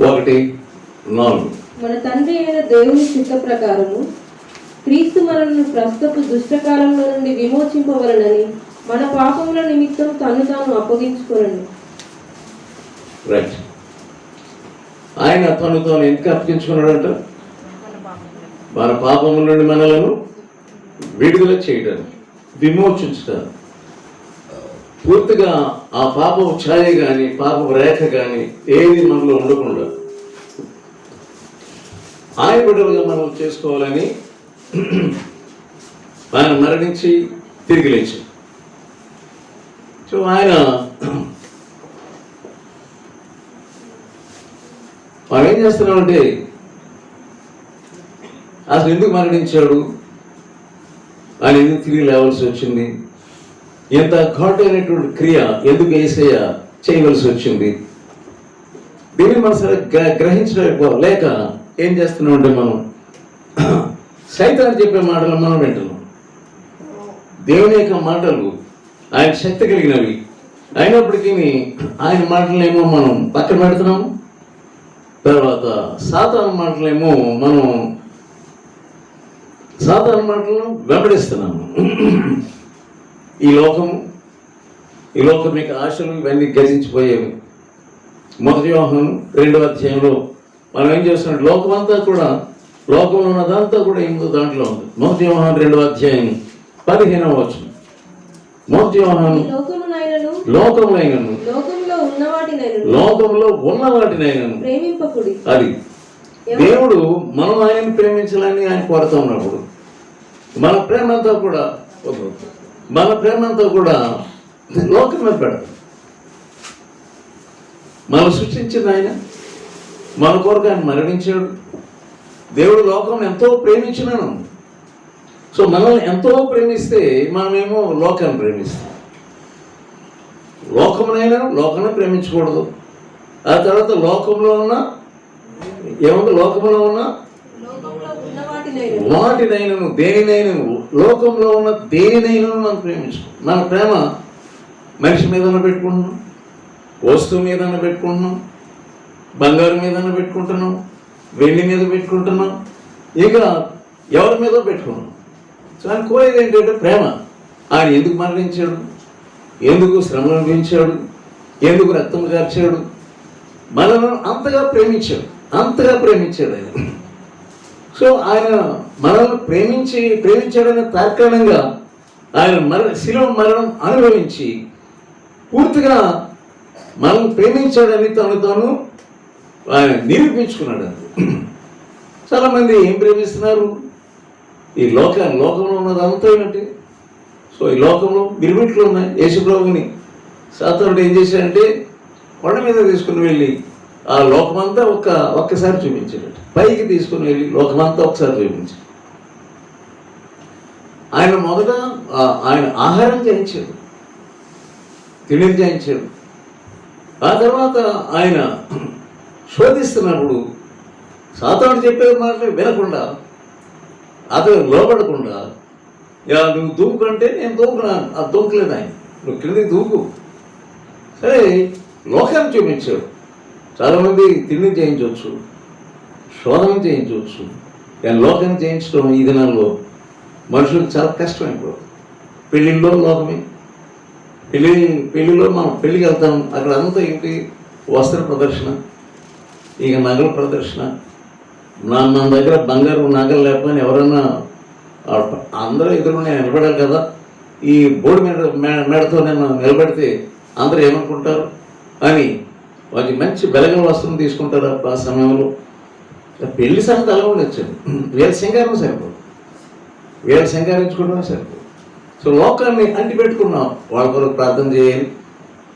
1:4. మన తండ్రి అయిన దేవుని చిత్త ప్రకారము క్రీస్తు మనల్ని ప్రస్తుత దుష్టకాలంలో నుండి విమోచింపవలనని మన పాపముల నిమిత్తం తను తాను అప్పగించుకోరని. రైట్. ఆయన తను తాను ఎందుకు అప్పగించుకున్నాడంట? మన పాపముల నుండి మనలను విడుదల చేయడం, విమోచించడం. పూర్తిగా ఆ పాపం ఛాయ కానీ పాపం రేఖ కానీ ఏది మనలో ఉండకుండా ఆయన బిడ్డలుగా మనం చేసుకోవాలని ఆయన మరణించి తిరిగి లేచి. సో ఆయన మనం ఏం చేస్తున్నామంటే అసలు ఎందుకు మరణించాడు, ఆయన ఎందుకు తిరిగి లేవాల్సి వచ్చింది, ఎంత ఘాటైనటువంటి క్రియ ఎందుకు యేసయ్య చేయవలసి వచ్చింది, దీన్ని మనం సరే గ్రహించడం లేక ఏం చేస్తున్నామంటే మనం సైతాను చెప్పే మాటలు మనం వింటున్నాం. దేవుని యొక్క మాటలు ఆయన శక్తి కలిగినవి అయినప్పటికీ ఆయన మాటలేమో మనం పక్కన పెడుతున్నాం. తర్వాత సాతాను మాటలేమో మనం సాతాను మాటలను వెంబడిస్తున్నాము. ఈ లోకం యొక్క ఆశలు ఇవన్నీ గతించిపోయేవి. 1 యోహాను 2వ అధ్యాయంలో మనం ఏం చేస్తున్నాం, లోకమంతా కూడా లోకంలో ఉన్నదంతా కూడా ఇంకో దాంట్లో ఉంది. 1 యోహాను 2వ అధ్యాయం 15వ వచనం. 1 యోహాను లోకములైనను లోకంలో ఉన్న వాటినైనను ప్రేమింపకుడి. అది దేవుడు మనం ఆయనను ప్రేమించాలని ఆయన కోరుతూ ఉన్నప్పుడు మన ప్రేమంతా కూడా లోకం మీద పెడతాం. మనం సృష్టించిన ఆయన మన కొరకు ఆయన మరణించాడు. దేవుడు లోకం ఎంతో ప్రేమించినాను. సో మనల్ని ఎంతో ప్రేమిస్తే మనమేమో లోకాన్ని ప్రేమిస్తాం. లోకాన్ని ప్రేమించకూడదు. ఆ తర్వాత లోకంలో ఉన్న వాటినైనను దేనినైనను లోకంలో ఉన్న దేనినైనా మనం ప్రేమించుకో. మన ప్రేమ మనిషి మీదన పెట్టుకుంటున్నాం, వస్తువు మీదన పెట్టుకుంటున్నాం, బంగారం మీదన పెట్టుకుంటున్నాం, వెండి మీద పెట్టుకుంటున్నాం, ఇక ఎవరి మీద పెట్టుకున్నాం. సో ఆయన కోరేది ఏంటంటే ప్రేమ. ఆయన ఎందుకు మరణించాడు, ఎందుకు శ్రమను అనుభవించాడు, ఎందుకు రక్తం కార్చాడు, మనల్ని అంతగా ప్రేమించాడు ఆయన. సో ఆయన మనల్ని ప్రేమించాడనే తాత్కాలికంగా ఆయన శిలువ మరణం అనుభవించి పూర్తిగా మనల్ని ప్రేమించాడని తాను ఆయన నిరూపించుకున్నాడు. చాలామంది ఏం ప్రేమిస్తున్నారు, ఈ లోకంలో ఉన్నదంతా ఏంటంటే, సో ఈ లోకంలో గిరిమిట్లు ఉన్నాయి. యేసుప్రభుని సాతానుడు ఏం చేశాడంటే కొండ మీద తీసుకుని వెళ్ళి ఆ లోకమంతా ఒక్కసారి చూపించాడు. పైకి తీసుకుని వెళ్ళి లోకమంతా ఒకసారి చూపించాడు. ఆయన మొదట ఆయన ఆహారం చేయించాడు, తిండి చేయించాడు. ఆ తర్వాత ఆయన శోధిస్తున్నప్పుడు సాతానుడు చెప్పే మాటలు వినకుండా, అతను లోపడకుండా, నువ్వు దూకంటే నేను దూకునా, అది దూకలేదు ఆయన, నువ్వు కిందకి దూకు. సరే లోకాన్ని చూపించాడు. చాలామంది తిండి చేయించవచ్చు, శోధన చేయించవచ్చు, కానీ లోకాన్ని చేయించడం ఈ దినాల్లో మనుషులకు చాలా కష్టమైపోతుంది. పెళ్ళిళ్ళలో లోకమే. పెళ్ళిలో మనం పెళ్ళికి వెళ్తాం, అక్కడ అంతా ఏంటి, వస్త్ర ప్రదర్శన, ఇక నగల ప్రదర్శన. మన దగ్గర బంగారు నగలు లేకపోయినా ఎవరన్నా అందరూ ఎదురు నేను నిలబడాలి కదా, ఈ బోర్డు మేడతో నేను నిలబడితే అందరూ ఏమనుకుంటారు అని వాటి మంచి వెలగల వస్త్రం తీసుకుంటారు. ఆ సమయంలో పెళ్లి సంగతి అలా ఉండొచ్చండి. వీళ్ళ సింగారం సరిపోదు, వీళ్ళ సింగారించుకోవడమే సరిపోదు. సో లోకాన్ని అంటిపెట్టుకున్నాం. వాళ్ళ కొరకు ప్రార్థన చేయాలి,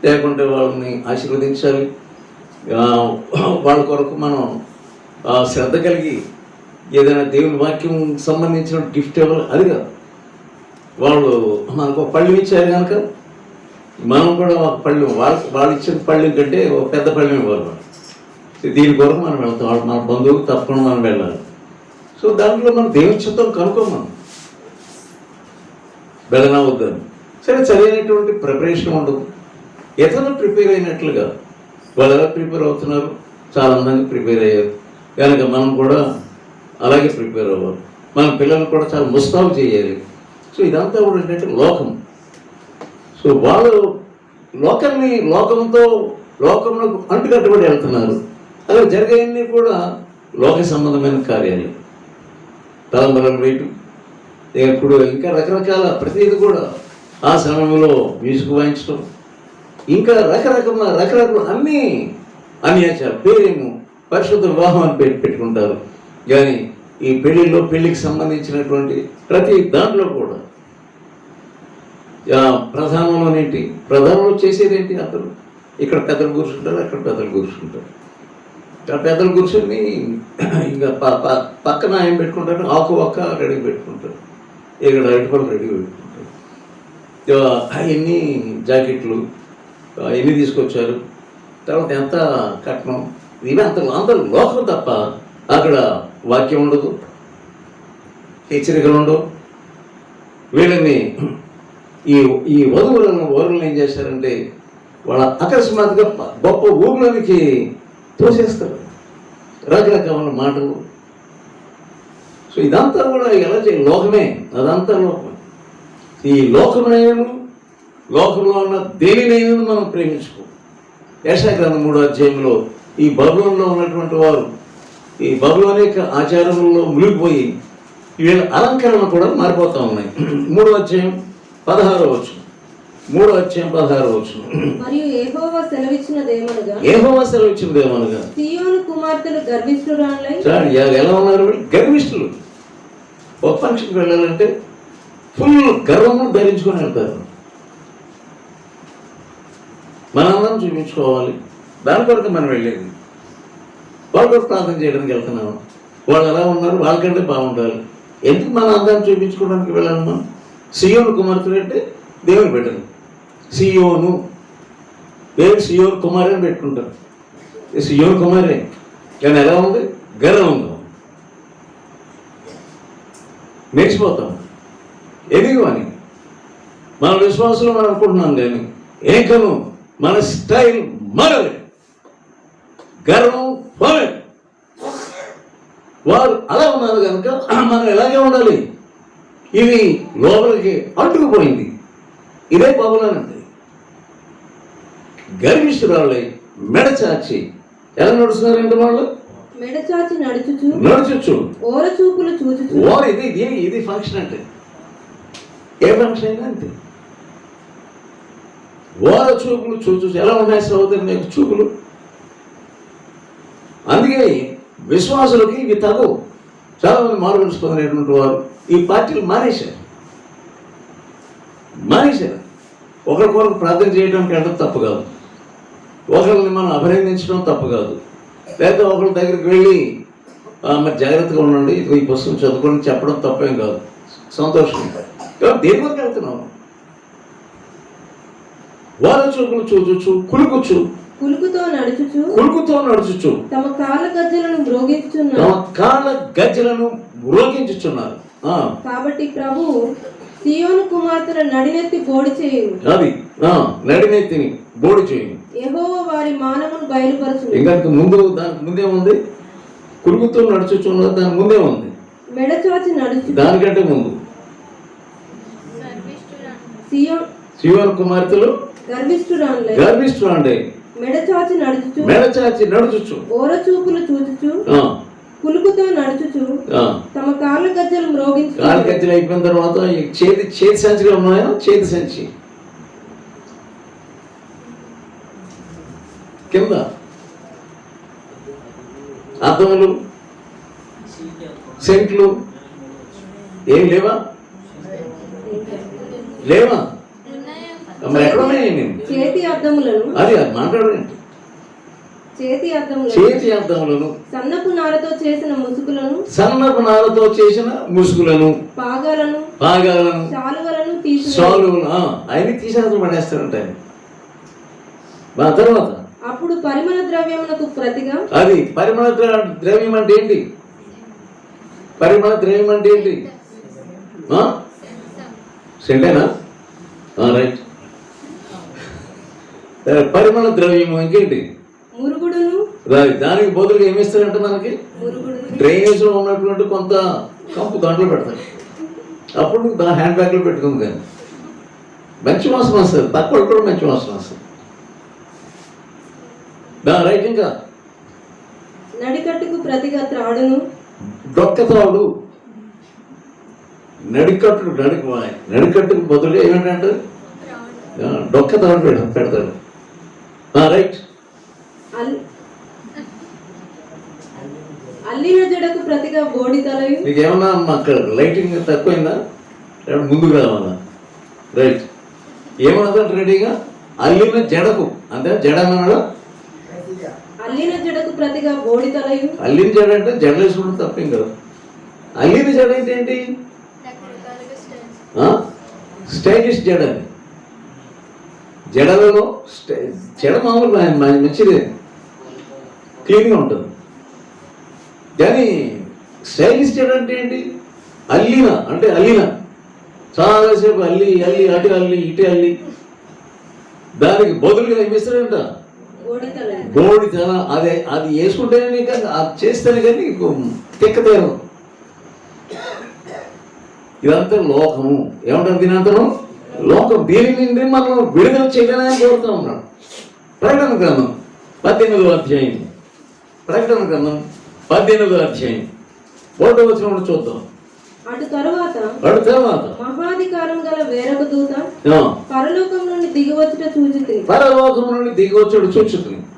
లేకుంటే వాళ్ళని ఆశీర్వదించాలి, వాళ్ళ కొరకు మనం శ్రద్ధ కలిగి ఏదైనా దేవుని వాక్యం సంబంధించిన గిఫ్ట్ ఇవ్వాలి. అది కాదు, వాళ్ళు మనకు ఒక పళ్ళు ఇచ్చారు కనుక మనం కూడా ఒక పళ్ళు వాళ్ళు ఇచ్చిన పళ్ళు కంటే ఒక పెద్ద పళ్ళు ఇవ్వాలి. దీని కొరకు మనం వెళ్తాం. వాళ్ళు మన బంధువులకు తప్పకుండా మనం వెళ్ళాలి. సో దాంట్లో మనం దేవుని చిత్తం కనుక్కోమను, వెళ్ళనా వద్దని. సరే, ప్రిపరేషన్ ఉండదు. ఇతరులు ప్రిపేర్ అయినట్లుగా వాళ్ళు ఎలా ప్రిపేర్ అవుతున్నారు, చాలా అందంగా ప్రిపేర్ అయ్యారు. కనుక మనం కూడా అలాగే ప్రిపేర్ అవ్వాలి. మన పిల్లలు కూడా చాలా ముస్తాబు చేయాలి. సో ఇదంతా కూడా ఏంటంటే లోకం. సో వాళ్ళు లోకంలో అంటుకట్టుబడి వెళ్తున్నారు. అలా జరిగేవన్నీ కూడా లోక సంబంధమైన కార్యాలు. తలంబరాలు వేయటం, ఇప్పుడు ఇంకా రకరకాల ప్రతిదీ కూడా ఆ సమయంలో మ్యూజిక్ వాయించడం, ఇంకా రకరకాల అన్ని ఆచారాలు పేరేమో పరిశుద్ధ వివాహం అని పెట్టుకుంటారు. కానీ ఈ పెళ్లికి సంబంధించినటువంటి ప్రతి దాంట్లో కూడా ప్రధానంలో చేసేదేంటి? అతను ఇక్కడ పెద్దలు కూర్చుంటారు, అక్కడ పెద్దలు కూర్చుంటారు. ఇక్కడ పెద్దలు కూర్చొని ఇంకా పక్కన ఏం పెట్టుకుంటారు? ఆకు ఒక్క రెడీ పెట్టుకుంటారు, ఇక్కడ అరటిపళ్ళు రెడీ పెట్టుకుంటారు. అవన్నీ జాకెట్లు అవన్నీ తీసుకొచ్చారు. తర్వాత ఎంత కట్నం, ఇవి అంత లోకం తప్ప అక్కడ వాక్యం ఉండదు, హెచ్చరికలు ఉండవు. వీళ్ళని ఈ వధువులను ఏం చేశారంటే వాళ్ళ అకస్మాత్తుగా గొప్ప ఊర్లోనికి తోసేస్తారు, రకరకాల మాటలు. సో ఇదంతా కూడా ఎలా లోకమే, అదంతా లోకమే. ఈ లోకంలో ఉన్న దేనినైనా మనం ప్రేమించుకో. యెషయా గ్రంథం 3వ అధ్యాయంలో ఈ బబులోనులో ఉన్నటువంటి వారు ఈ బబులోని యొక్క ఆచారంలో మునిగిపోయి వీళ్ళ అలంకరణ కూడా మారిపోతూ ఉన్నాయి. 3వ అధ్యాయం 16వ వచనం. 3వ అధ్యాయం 16వ వచనం. మరియు యెహోవా సెలవిచ్చినదేమనగా సీయోను కుమార్తెలు గర్విష్ఠురాలై. ఎలా ఉన్నారు? గర్విష్ఠులు. ఒక ఫంక్షన్కి వెళ్ళాలంటే ఫుల్ గర్వము ధరించుకొని వెళ్తారు. మనందరం చూపించుకోవాలి, దాని కొరకు మనం వెళ్ళేది. వాళ్ళ కొరకు ప్రార్థన చేయడానికి వెళ్తున్నాము. వాళ్ళు ఎలా ఉన్నారు? వాళ్ళకంటే బాగుంటారు. ఎందుకు మన అందాన్ని చూపించుకోవడానికి వెళ్ళాలి మనం? సీయోను కుమార్తెలు అంటే దేవుని బిడ్డలు. సీయోను సియోను కుమారి అని పెట్టుకుంటారు. సియోను కుమారే, కానీ ఎలా ఉంది? గర్వంగా మెరిచిపోతాం. ఎదిగు అని మన విశ్వాసంలో మనం అనుకుంటున్నాం, కానీ ఏకము మన స్టైల్ మారలేదు, గర్వం పోలేదు. వారు అలా ఉన్నారు కనుక మనం ఎలాగే ఉండాలి. ఇది లోపలికి అంటుకుపోయింది. ఇదే బబులోనండి. గర్విష్ఠురాలై మెడచాచి ఎలా నడుస్తున్నారంటే వాళ్ళు మెడచాచి నడుచుచు ఓర చూపులు చూచుచు. ఇది ఫంక్షన్ అంటే ఏ ఫంక్షన్ అయినా అంతే. ఓర చూపులు చూచు. ఎలా ఉన్నాయి సహోదరు మీకు చూపులు? అందుకే విశ్వాసులకి ఇవి తగవు. చాలా మంది మారుమనసు పొందినటువంటి వారు ఈ పార్టీలు మానేశారు. ఒకరి కొరకు ప్రార్థన చేయడానికి వెళ్ళడం తప్పు కాదు, ఒకరిని మనం అభినందించడం తప్పు కాదు, లేదా ఒకరి దగ్గరికి వెళ్ళి మరి జాగ్రత్తగా ఉండండి, ఇది ఈ పుస్తకం చదువుకొని చెప్పడం తప్పేం కాదు, సంతోషం. దేని వరకు వెళ్తున్నాము? వారి చూపులు చూచు కులుకుతో నడుచుచు తమ కాళ్ళ గజ్జలను మ్రోగించుచున్నారు. కాబట్టి ప్రభు సీయోను కుమార్తెల నడినెత్తి బోడి చేయును. అది నడినెత్తిని బోడి చేయును. యెహోవా వారి మానమును బయలుపరచును. ఇంకా దానికి ముందే ఉంది. కులుకుతో నడుచుచున్నారు, దాని ముందే ఉంది. మెడచాచి నడుచు, దానికంటే ముందు సీయోను కుమార్తెలు గర్విష్ఠురాండే మెడచాచి నడుచుచు ఓర చూపులు చూచుచు కులుకుతో నడుచుచు తమ కాళ్ళ గజ్జలు మ్రోగించు. కాళ్ళ గజ్జలు అయిపోయిన తర్వాత చేతి సంచిలో ఉన్నాయా? చేతి సంచి కింద అద్దములు, సెంట్లు ఏం లేవా? మరి ఎక్కడ ఉన్నాయి? చేతి అద్దములను అది మాట్లాడండి. చేతి అద్దములను సన్నపు నారతో చేసిన ముసుగులను పాగాలను శాలువలను అవన్నీ తీసేసి పడేస్తారంట. ఆ తర్వాత అప్పుడు పరిమళ ద్రవ్యమునకు ప్రతిగా అది పరిమళ ద్రవ్యం అంటే ఏంటి? సెంటేనా? రైట్. పరిమళ ద్రవ్యము ఇంకేంటి? మురుగుడును దానికి బదులుగా ఏమిస్తారంటే మనకి మురుగుడును డ్రైనేజ్ లో ఉన్నటువంటి కొంత కంపు దాంట్లో పెడతారు. అప్పుడు దాని హ్యాండ్ బ్యాగ్ లో పెట్టుకుంది. కానీ మంచి వాసన వస్తుంది, తక్కువ కూడా మంచి వాసన వస్తుంది. రైట్. ఇంకా నడికట్టుకు ప్రతిగా త్రాడును డొక్కతాడు. నడికట్టుకు బదులుగా ఏమిటంటే డొక్కతాడు పెడతాడు. రైట్. అల్లిన జడకు ప్రతిగా బోడి తలయు. నీకేమన్నా అక్కడ లైటింగ్ తక్కువైందా? ముందుకు రావాలా? రైట్. ఏమన్నదంటే రెడీగా అల్లిన జడకు అంటే జడ అన్నాడు. అల్లిన జడకు ప్రతిగా బోడి తలయు. అల్లిన జడ అంటే జడలేసుకుంటే తప్పేం కదా. అల్లిన జడ అంటే ఏంటి? స్టైలిష్ జడ. జడలలో జడ మామూలు మంచిది, క్లీన్గా ఉంటుంది. కానీ స్టైలిష్ జడ అంటే ఏంటి? అల్లిన అంటే అల్లిన చాలాసేపు అల్లి అల్లి అటు అల్లి ఇటు అల్లి దానికి బదులుగా ఏమిస్తాడంట బోడితన. అది వేసుకుంటేనే నీకు అది చేస్తేనే కానీ నీకు తెక్కతేరు. ఇదంతా లోకము. ఏమంటారు దీనంతను? లోకం. దీని నుండి మనం విడుదల చేయాలని కోరుతా ఉన్నాడు. ప్రకటన గ్రంథం 18వ అధ్యాయం. ప్రకటన గ్రంథం 18వ అధ్యాయం 1వ వచనం చూద్దాం. అటు తరువాత మహాధికారం గల వేరొక దూత పరలోకం నుండి దిగివచ్చుట చూచితిని.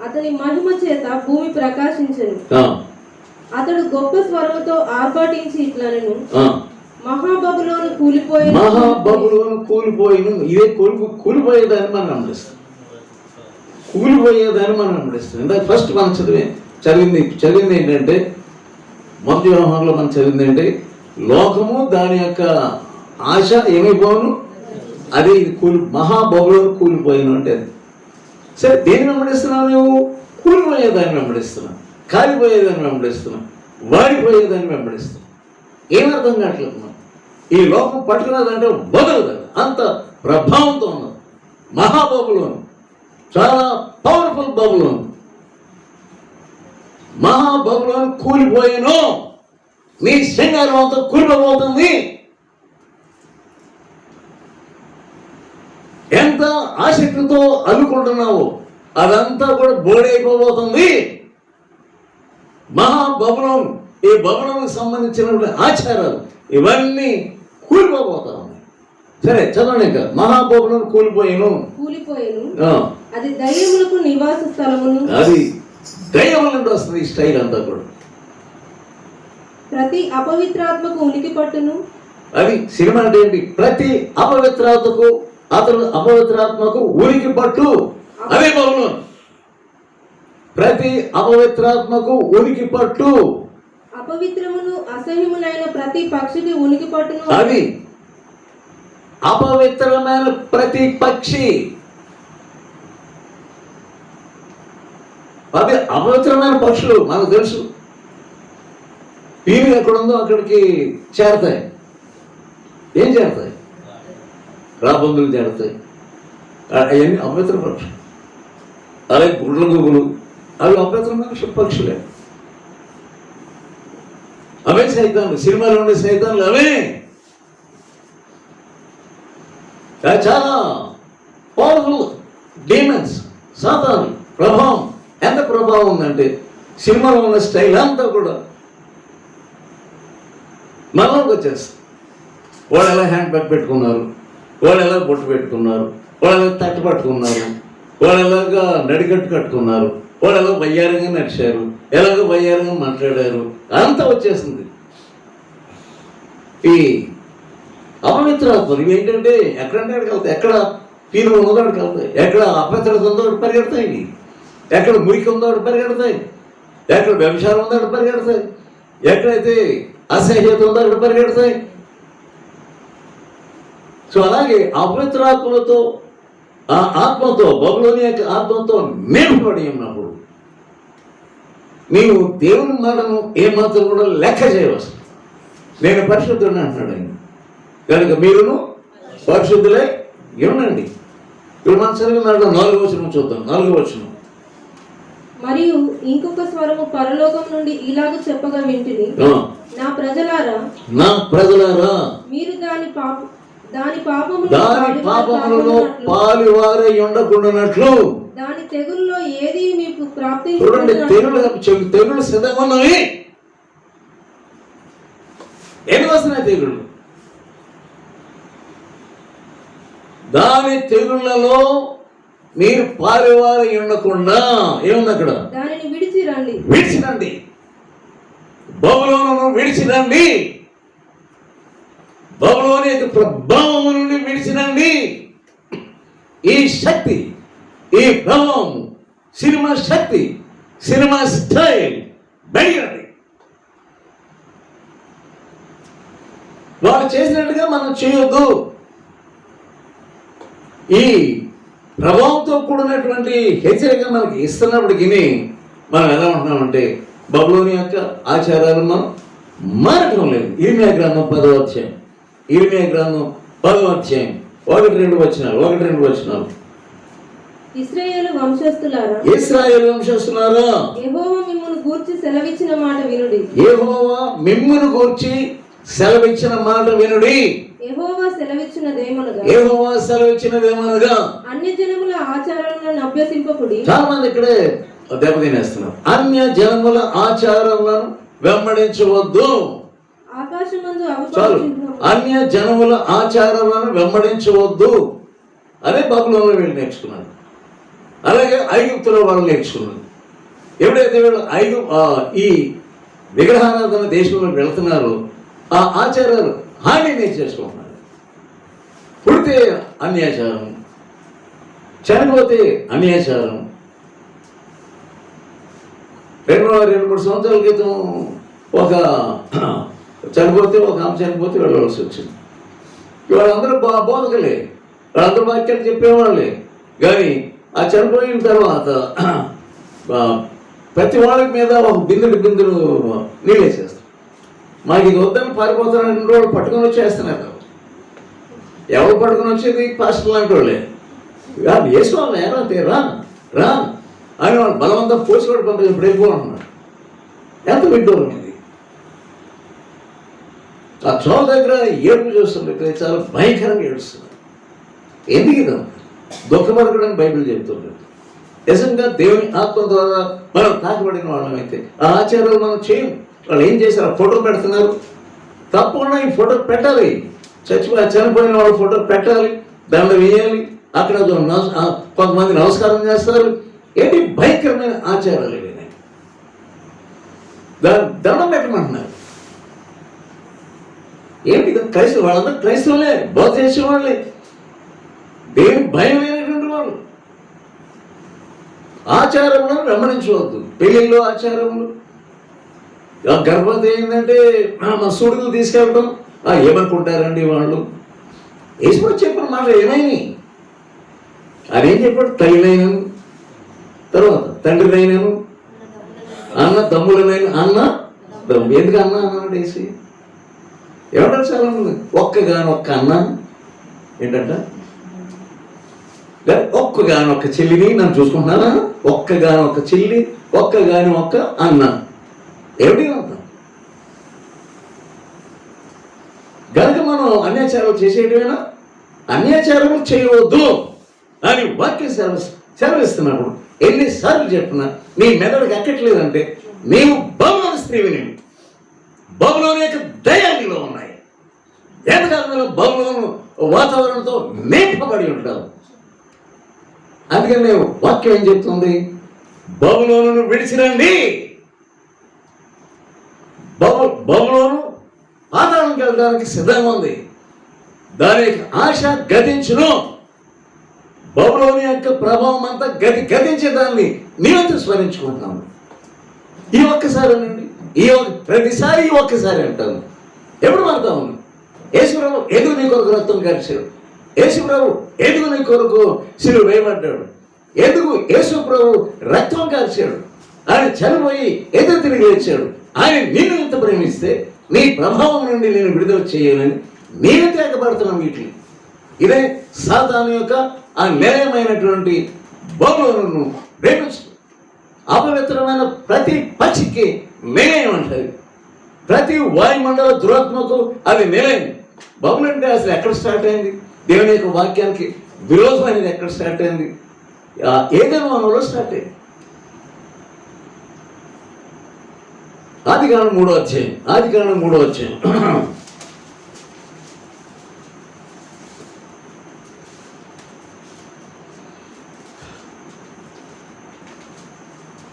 అతని మహిమ చేత భూమి ప్రకాశించెను. అతడు గొప్ప స్వరముతో ఆర్భాటించి ఇట్లనెను, మహాబబులోను కూలిపోయిను. ఇదే కూలిపోయేదాన్ని మనం గమనిస్తాం. ఇందాక ఫస్ట్ మనం చదివింది ఏంటంటే, మొదటి వ్యవహారంలో మనం చదివింది ఏంటి? లోకము దాని యొక్క ఆశ ఏమైపోను, అది మహాబబులోను కూలిపోయిను అంటే అది. సరే, దేన్ని వెంబడిస్తున్నావు నువ్వు? కూలిపోయేదాన్ని వెంబడిస్తున్నావు, కాలిపోయేదాన్ని వెంబడిస్తున్నావు, వాడిపోయేదాన్ని వెంబడిస్తున్నావు. ఏమర్థం కావట్లేదు. ఈ లోకం పట్టుకున్నదంటే వదలదు, అంత ప్రభావంతో ఉన్నది. మహాబబులోను చాలా పవర్ఫుల్ బబులోను. మహాబబులోను కూలిపోయాను. నీ శృంగారం అంతా కూలిపోతుంది. ఎంత ఆసక్తితో అనుకుంటున్నావు అదంతా కూడా బోడైపోబోతుంది. మహాబబులోను, ఈ బబులోనుకు సంబంధించిన ఆచారాలు ఇవన్నీ కూలిపోతా ఉన్నాయి. సరే, చదవండి. ఇంకా మహాబబులోను కూలిపోయాను. అది దయ్యములకు నివాస స్థలమును. అది దయ్యముల నుండి వస్తుంది ఈ స్టైల్ అంతా కూడా. ప్రతి అపవిత్రాత్మకు ఉనికి పట్టును. అది సినిమా అంటే ఏంటి? ప్రతి అపవిత్రాత్మకు ఉనికి పట్టు. అదే బబులోను. ప్రతి అపవిత్రాత్మకు ఉనికి పట్టు. అపవిత్రమును అసహ్యమునైన ప్రతి పక్షికి ఉనికి పట్టును. అది అపవిత్రమైన ప్రతి పక్షి. అది అపవిత్రమైన పక్షులు మనకు తెలుసు. పీనుగు ఎక్కడుందో అక్కడికి చేరతాయి. ఏం చేరతాయి? రాబందులు చేరతాయి. అవన్నీ అపవిత్ర పక్షులు. అలాగే గుడ్ల గుబులు, అవి అపవిత్రమైన పక్షులే. అవే సైతాన్లు. సినిమాలో ఉండే సైతాన్లు అవే. చాలా పవర్ఫుల్ డీమన్స్, సాతాను ప్రభావం. ఎంత ప్రభావం ఉందంటే సినిమాలో ఉన్న స్టైల్ అంతా కూడా మనలోకి వచ్చేస్తుంది. వాళ్ళు ఎలా హ్యాండ్ బ్యాగ్ పెట్టుకున్నారు, వాళ్ళు ఎలా బొట్టు పెట్టుకున్నారు, వాళ్ళు ఎలా తట్టు పట్టుకున్నారు, వాళ్ళు ఎలాగా నడికట్టు కట్టుకున్నారు, వాళ్ళు ఎలా వయ్యారంగా నడిచారు, ఎలాగో వయ్యారంగా మాట్లాడారు, అంతా వచ్చేసింది. ఈ అపవిత్రాత్మలు ఇవి ఏంటంటే ఎక్కడంటే అక్కడికి వెళ్తాయి. ఎక్కడ పీనుగు ఉందో అక్కడికి వెళ్తాయి, ఎక్కడ అపవిత్రత ఉందో అక్కడ పరిగెడతాయి, ఎక్కడ మురికి ఉందో అక్కడ పరిగెడతాయి, ఎక్కడ వ్యభిచారం ఉందో అక్కడ పరిగెడతాయి, ఎక్కడైతే అసహ్యత ఉందో అక్కడ పరిగెడతాయి. సో అలాగే అపవిత్రాత్మలతో, ఆ ఆత్మతో, బబులోని యొక్క ఆత్మతో నింపబడి ఉన్నప్పుడు నీవు దేవుని మాటను ఏమాత్రం కూడా లెక్క చేయవచ్చు. నేను పరిశుద్ధుడిని అంటున్నాడు ఆయన. కనుక మీరును పరిశుద్ధులే ఉండండి. ఇప్పుడు మన చదివిన 4వ వచనం చూద్దాం. 4వ వచనం మరియు ఇంకొక స్వరము పరలోకం నుండి ఇలాగ చెప్పగా వింటిని, నా ప్రజలారా మీరు దాని పాపములలో పాలువారై ఉండకుండానట్లు దాని తెగుల్లో ఏది మీకు తెగులు సిద్ధమన్నవి. ఏమి వస్తున్నాయి తెగుళ్ళు? దాని తెగుళ్లలో మీరు పాలువారై ఉండకుండా ఏముంది అక్కడ? దానిని విడిచిరండి. బబులోనును విడిచిరండి. బబులోని యొక్క ప్రభావం నుండి విడిచిరండి. ఈ శక్తి, ఈ ప్రభావం, సినిమా శక్తి, సినిమా స్టైల్ బయటండి. వాళ్ళు చేసినట్టుగా మనం చేయొద్దు. ఈ ప్రభావంతో కూడినటువంటి హెచ్చరిక మనకి ఇస్తున్నప్పటికీ మనం ఎలా ఉంటున్నామంటే బబులోని యొక్క ఆచారాలు మనం మారటం లేదు. ఇర్మియా గ్రంథం 10వ అధ్యాయం, ఇర్మియా గ్రంథం 10వ అధ్యాయం 1-2 వచనాలు. ఇశ్రాయేలు వంశస్థులారా, యెహోవా మిమ్మును గూర్చి సెలవిచ్చిన మాట వినుడి. యెహోవా మిమ్మును గూర్చి సెలవిచ్చిన మాట వినుడి. యెహోవా సెలవిచ్చినదేమనగా అన్య జనముల ఆచారాలను అభ్యసింపకుడి. చాలా మంది ఇక్కడే దెబ్బతినేస్తున్నారు. అన్య జనముల ఆచారాలను వెంబడించవద్దు. చాలు, అన్య జనముల ఆచారాలను వెంబడించవద్దు. అదే బబులోనులో వీళ్ళు నేర్చుకున్నారు. అలాగే ఐగుప్తులో వాళ్ళు నేర్చుకున్నారు. ఎప్పుడైతే వీళ్ళు ఈ విగ్రహారాధన దేశంలో వెళ్తున్నారో ఆ ఆచారాలు హాని నేర్చేసుకుంటున్నారు. పుడితే అన్యాచారం, చనిపోతే అన్యాచారం. 2-3 సంవత్సరాల క్రితం ఒక ఆమె చనిపోతే వెళ్ళవలసి వచ్చింది. వాళ్ళందరూ బోధకులే, వాళ్ళందరూ వాక్యాలు చెప్పేవాళ్ళే. కానీ ఆ చనిపోయిన తర్వాత ప్రతి వాళ్ళ మీద ఒక బిందులు నీళ్ళేసేస్తారు. మాకు ఇది వద్దని పారిపోతారని వాళ్ళు పట్టుకొని వచ్చేస్తున్నారు. ఎవరు పట్టుకొని వచ్చేది? పాస్టర్ లాంటి వాళ్ళే. వేసుకోవాలి, ఎలా రా అని వాళ్ళు బలవంతం పోసి కూడా పంపి ఇప్పుడు వెళ్ళిపోతున్నారు. ఎంత విడ్డూరం ఇది! ఆ చోల దగ్గర ఏడుపు చూస్తుంటే చాలా భయంకరంగా ఏడుస్తున్నారు. ఎందుకు ఇది? దుఃఖపడకడానికి బైబిల్ చెప్తుంది. నిజంగా దేవుని ఆత్మ ద్వారా మనం తాకబడిన వాళ్ళమైతే ఆ ఆచారాలు మనం చేయం. వాళ్ళు ఏం చేశారు? ఫోటో పెడుతున్నారు. తప్పకుండా ఈ ఫోటో పెట్టాలి. చనిపోయిన వాళ్ళ ఫోటో పెట్టాలి, దండ వేయాలి. అక్కడ కొంతమంది నమస్కారం చేస్తారు. ఏంటి భయంకరమైన ఆచారాలు ఇవి. దండం పెట్టమంటున్నారు. ఏంటి? క్రైస్తవులు, వాళ్ళందరూ క్రైస్తవులే, బోధ చేసేవాళ్ళే, దేని భయం లేనటువంటి వాళ్ళు. ఆచారములను వెంబడించవద్దు. పెళ్ళిళ్ళు ఆచారములు, గర్భవతి ఏంటంటే మా సుడుగులు తీసుకెళ్ళడం, ఏమనుకుంటారండి వాళ్ళు. యేసుప్రభు చెప్పిన మాట ఏమైంది? అదేం చెప్పాడు? తల్లినైనను, తర్వాత తండ్రినైనను, అన్న తమ్ములనైనా, ఎందుకు అన్న అన్నాడు వేసి ఏమంటారు? చాలా మంది ఒక్కగానొక్క అన్న ఏంటంట, ఒక్కగానొక్క చెల్లిని నన్ను చూసుకుంటున్నానా? ఒక్కగానొక్క చెల్లి, ఒక్క అన్న. ఏమిటి అర్థం? గనక మనం అన్యాచారాలు చేసేయటమేనా? అన్యాచారాలు చేయవద్దు అని వాక్యం సెలవిస్తున్నప్పుడు ఎన్నిసార్లు చెప్పినా నీ మెదడుకి ఎక్కట్లేదంటే నీవు బబులోని స్త్రీవి. నీవు బబులోని యొక్క దయానిలో ఉన్నాయి. ఎంతకాలంలో బబులోను వాతావరణంతో నింపబడి ఉంటావు. అందుకని నేను వాక్యం ఏం చెప్తుంది? బబులోనును విడిచిరండి. బబులోను పాతాళంకి వెళ్ళడానికి సిద్ధంగా ఉంది. దాని యొక్క ఆశ గతించును. బబులోని యొక్క ప్రభావం అంతా గతించే దాన్ని నీవంతా స్మరించుకుంటాను. ఈ ఒక్కసారి ప్రతిసారి ఈ ఒక్కసారి అంటాను. ఎప్పుడు మారుతా ఉంది? యేసుప్రభు ఎందుకు నీ కొరకు రక్తం కార్చాడు? యేసుప్రభు ఎందుకు నీ కొరకు శిలువ వేయబడ్డాడు? ఎందుకు యేసుప్రభు రక్తం కార్చాడు? ఆయన చనిపోయి ఎదురు తిరిగి లేచాడు. ఆయన నిన్ను ఇంత ప్రేమిస్తే నీ ప్రభావం నుండి నేను విడుదల చేయాలని నేను త్యాగపడుతున్నాను. వీటిని ఇదే సాతాను యొక్క ఆ నిలయమైనటువంటి బబులోనును ప్రేమించు. అపవిత్రమైన ప్రతి పక్షికి నిలయం అంటది, ప్రతి వాయుమండల దురాత్మకు అది నిలయం. బబుల్ అంటే అసలు ఎక్కడ స్టార్ట్ అయింది? దేవుని యొక్క వాక్యానికి విరోధం అనేది ఎక్కడ స్టార్ట్ అయింది? ఏదైనా మనలో స్టార్ట్ అయింది. ఆదికాండం 3వ అధ్యాయం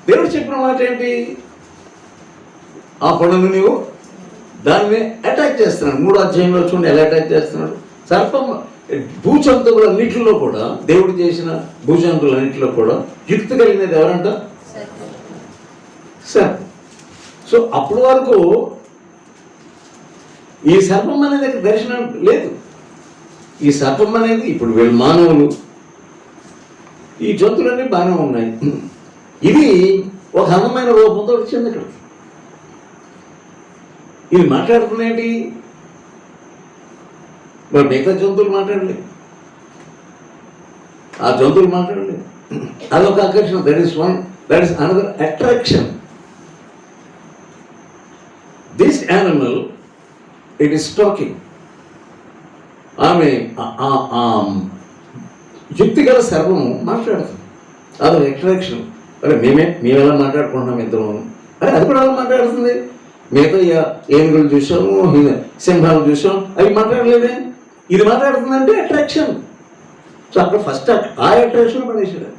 దేవుడు చెప్పిన మాట ఏంటి? ఆ పండును నీవు దాన్ని అటాక్ చేస్తున్నాడు. 3వ అధ్యాయంలో చూడండి ఎలా అటాక్ చేస్తున్నాడు. సర్పం భూజంతువులన్నింటిలో కూడా, దేవుడు చేసిన భూజంతువులన్నింటిలో కూడా యుక్తి కలిగినది ఎవరంట? సర్పం. సో అప్పటి వరకు ఈ సర్పం అనేది దర్శనం లేదు. ఈ సర్పం అనేది ఇప్పుడు వీళ్ళు మానవులు, ఈ జంతువులన్నీ బాగానే ఉన్నాయి. ఇది ఒక అందమైన రూపంతో వచ్చింది. ఇక్కడ ఇది మాట్లాడుతున్నాయేంటి? మరి మిగతా జంతువులు మాట్లాడలేదు, ఆ జంతువులు మాట్లాడలేదు. అదొక ఆకర్షణ. That is another attraction. This animal it is talking. ఆమె యుక్తి గల సర్వము మాట్లాడుతుంది. అదొక అట్రాక్షన్. అరే మేమెలా మాట్లాడుకుంటున్నాం ఇద్దరు, అరే అది కూడా అలా మాట్లాడుతుంది. మిగతా ఏనుగులు చూసాము, సింహాలు చూసాం, అవి మాట్లాడలేదే. ఇది మాట్లాడుతుందంటే అట్రాక్షన్. సో అక్కడ ఫస్ట్ ఆ అట్రాక్షన్ పడేసాడు.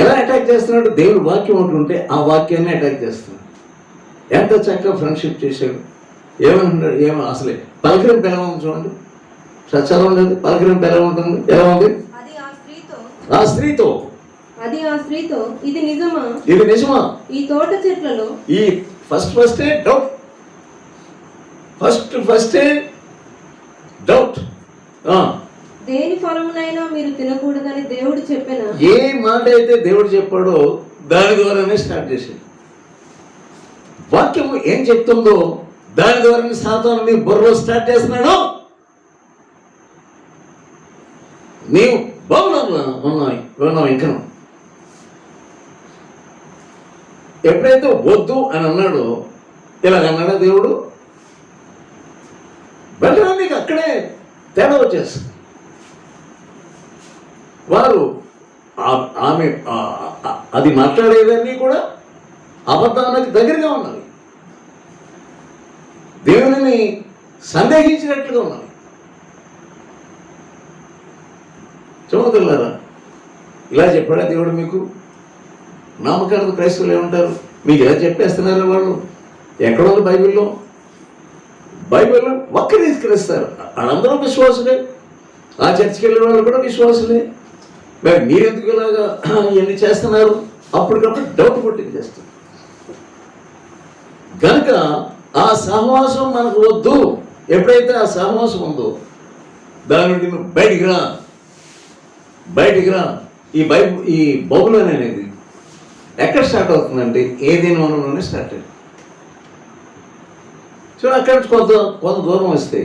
ఎలా అటాక్ చేస్తున్నాడు? దేవుడు వాక్యం ఉంటుంటే ఆ వాక్యాన్ని అటాక్ చేస్తున్నాడు. ఎంత చక్కగా ఫ్రెండ్షిప్ చేశాడు. ఏమంటున్నాడు? అసలే పలకరింపు ఎలా ఉంది చూడండి. చదవండి. పలకరింపు ఎలా ఉంటుంది? ఎలా ఉంది? ఆ స్త్రీతో ఇది నిజమా? ఈ తోట చెట్లలో ఈ ఫస్టే డౌట్. దేని ఫలమునైనా మీరు తినకూడదని దేవుడు చెప్పినా, ఏ మాట అయితే దేవుడు చెప్పాడో దాని ద్వారానే స్టార్ట్ చేశాడు. వాక్యము ఏం చెప్తుందో దాని ద్వారానే సాతాను నీ బుర్రలో స్టార్ట్ చేస్తున్నాడు. నీవు బాగున్నా ఉన్నావు. ఇంకా ఎప్పుడైతే వద్దు అని అన్నాడో, ఇలాగన్నాడా దేవుడు, వెంటనే నీకు అక్కడే తేడా వచ్చేస్తుంది. వారు ఆమె అది మాట్లాడేదన్నీ కూడా అబద్ధానికి దగ్గరగా ఉన్నది, దేవుని సందేహించినట్లుగా ఉన్నది. చూడగలరా? ఇలా చెప్పాడా దేవుడు మీకు? నామకార్థ క్రైస్తవులు ఏమంటారు? మీకు ఇలా చెప్పేస్తున్నారా వాళ్ళు? ఎక్కడో బైబిల్లో వక్రీకరిస్తారు. వాళ్ళందరూ విశ్వాసులే, ఆ చర్చికి వెళ్ళిన వాళ్ళు కూడా విశ్వాసులే. మరి మీరెందుకు ఇలాగా ఇవన్నీ చేస్తున్నారు? అప్పటికప్పుడు డౌట్ పుట్టించేస్తారు. కనుక ఆ సహవాసం మనకు వద్దు. ఎప్పుడైతే ఆ సహవాసం ఉందో దాని నుండి నువ్వు బయటికి రా. ఈ బబులోన్ అనేది ఎక్కడ స్టార్ట్ అవుతుందంటే ఏదైనా వనంలోనే స్టార్ట్ అయింది. సో అక్కడి నుంచి కొంత దూరం వస్తే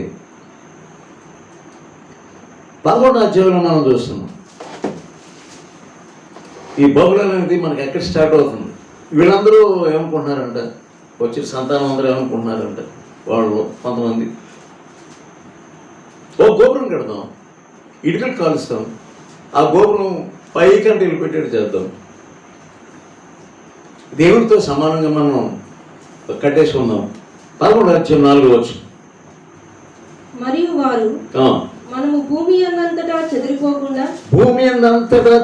11వ అధ్యాయంలో మనం చూస్తున్నాం. ఈ బబులోన్ అనేది మనకి ఎక్కడ స్టార్ట్ అవుతుంది? వీళ్ళందరూ ఏమనుకుంటున్నారంట, వచ్చిన సంతానం అందరూ ఏమనుకుంటున్నారంట, వాళ్ళు కొంతమంది ఓ గోపురం కడదాం, ఇటుకలు కాలుస్తాం, ఆ గోపురం పైకంటే పెట్టేట్టు చేద్దాం, దేవుడితో సమానంగా మనం కట్టేసుకుందాం. 11వ అధ్యాయం 4వ వచనం. మరియు వారు మనము భూమి అందంతటా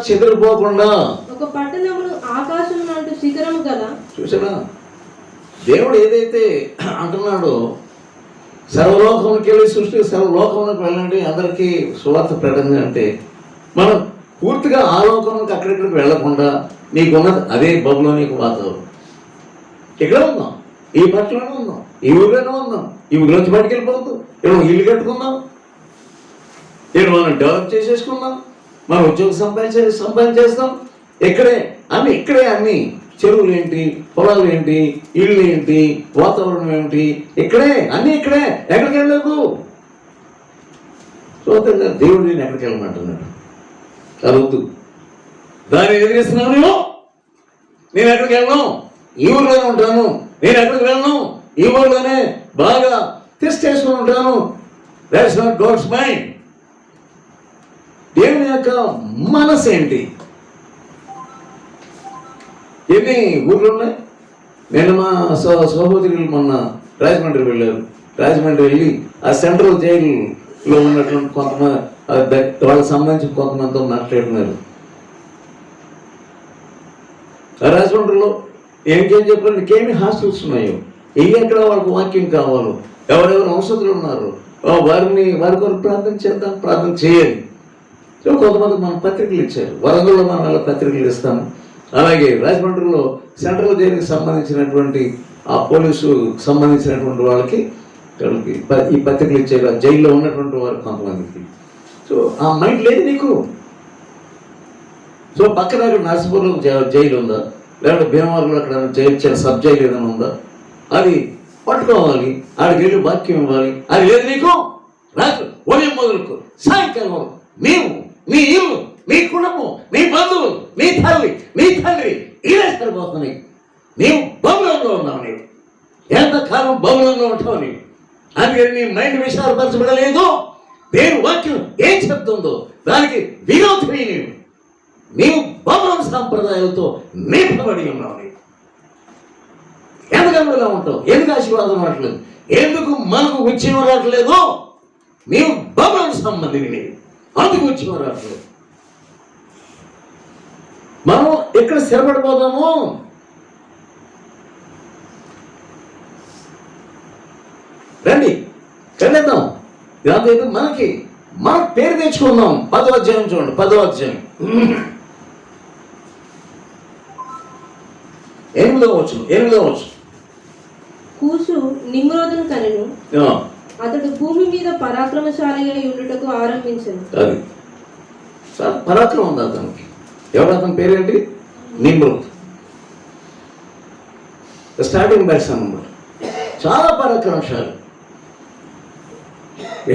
చెదిరిపోకుండా ఒక పట్టణమును ఆకాశం అంటూ శిఖరము గల. చూసారా? దేవుడు ఏదైతే అంటున్నాడో సర్వలోకానికి వెళ్ళి సృష్టి సర్వలోకానికి వెళ్ళండి, అందరికీ సువార్త ప్రకటన అంటే మనం పూర్తిగా ఆ లోకానికి అక్కడిక్కడికి వెళ్లకుండా నీకున్నది అదే బబులోని వాతావరణం. ఇక్కడ ఉందాం, ఈ పట్టణంలో ఉందాం, ఈ ఊరిలోనే ఉందాం, ఈ ఊరిలోంచి బయటికి వెళ్ళిపోవద్దు. ఇక్కడ ఇల్లు కట్టుకుందాం, ఇక్కడ మనం డెవలప్ చేసేసుకుందాం, మనం ఉద్యోగం సంపాదించేస్తాం. ఇక్కడే అన్ని చెరువులు ఏంటి, పొలాలు ఏంటి, ఇళ్ళు ఏంటి, వాతావరణం ఏమిటి, ఇక్కడే ఎక్కడికి వెళ్ళదు. సోదరుగా దేవుడు నేను ఎక్కడికి వెళ్ళమంటున్నాడు? కలుగుతూ దాన్ని ఎదిరిస్తున్నావు. నేను ఎక్కడికి వెళ్ళను, ఈ ఊళ్ళోనే ఉంటాను, నేను ఎక్కడికి వెళ్ళను, ఈ ఊళ్ళోనే బాగా టెస్ట్ చేసుకుని ఉంటాను. That's not God's mind. దేవుని యొక్క మనసు ఏంటి? ఎన్ని ఊర్లు ఉన్నాయి? నేను మా సహోదరులు మొన్న రాజమండ్రి వెళ్ళారు. రాజమండ్రి వెళ్ళి ఆ సెంట్రల్ జైలులో ఉన్నటువంటి కొంతమంది వాళ్ళకి సంబంధించిన కొంతమందితో మాట్లాడుతున్నారు. రాజమండ్రిలో ఏం చెప్పారు, ఇంకేమి హాస్టల్స్ ఉన్నాయో, ఎక్కడ వాళ్ళకి వాక్యం కావాలో, ఎవరెవరు ఔషధులు ఉన్నారు వారి కొరకు ప్రార్థన చేద్దాం, ప్రార్థన చేయాలి. సో కొంతమంది మన పత్రికలు ఇచ్చారు. వరంగల్లో మనం అలా పత్రికలు ఇస్తాము. అలాగే రాజమండ్రిలో సెంట్రల్ జైలుకి సంబంధించినటువంటి ఆ పోలీసు సంబంధించినటువంటి వాళ్ళకి ఈ పత్రికలు ఇచ్చారు. జైల్లో ఉన్నటువంటి వారు కొంతమందికి. సో ఆ మైండ్ లేదు నీకు. సో పక్కన అక్కడ నర్సపూర్లో జైలు ఉందా, లేదంటే భీమవరంలో అక్కడ జైలు సబ్ జైలు ఏదైనా ఉందా, అది పట్టుకోవాలి, ఆడికి వెళ్ళి వాక్యం ఇవ్వాలి. అది లేదు నీకు. రాత్రి ఉదయం మొదలుకు సాయంకాలం వరకు నీవు, నీ ఇల్లు, నీ కుటుంబం, నీ బంధువులు, నీ తల్లి, నీ తండ్రి ఇదే సరిపోతున్నాయి. నీవు బబులోనులో ఉన్నావు. నీవు ఎంతకాలం బబులోనులో ఉంటావు. నీవు అందుకని నీ మైండ్ విశాలపరచబడలేదు. దేవుని వాక్యం ఏం చెప్తుందో దానికి విరోధి నీవు బబులోను సాంప్రదాయాలతో నింపబడి ఉన్నావు. నీవు ఎందుకు అందులో ఉంటావు? ఎందుకు ఆశీర్వాదం రావట్లేదు? ఎందుకు మనకు ఉద్యమం రావట్లేదు? నీవు బబులోను సంబంధిని, నీవు అందుకు ఉద్యమం రావట్లేదు. మనం ఎక్కడ స్థిరపడిపోదాము? రండి కనేద్దాం. ఇదంతా మనకి పేరు తెచ్చుకుందాం. 10వ అధ్యాయం చూడండి. 10వ అధ్యాయం 8వ వచనం. కూషు నిమ్రోదును కనెను, అతడు భూమి మీద పరాక్రమశాలిగా ఉండుటకు ఆరంభించను. అది పరాక్రమం ఉంది అతనికి. ఎవరు అతని పేరేంటి? నిమ్రోద్. స్టార్టింగ్ బ్యాట్స్ అన్నమాట. చాలా పరాక్రమశాలి.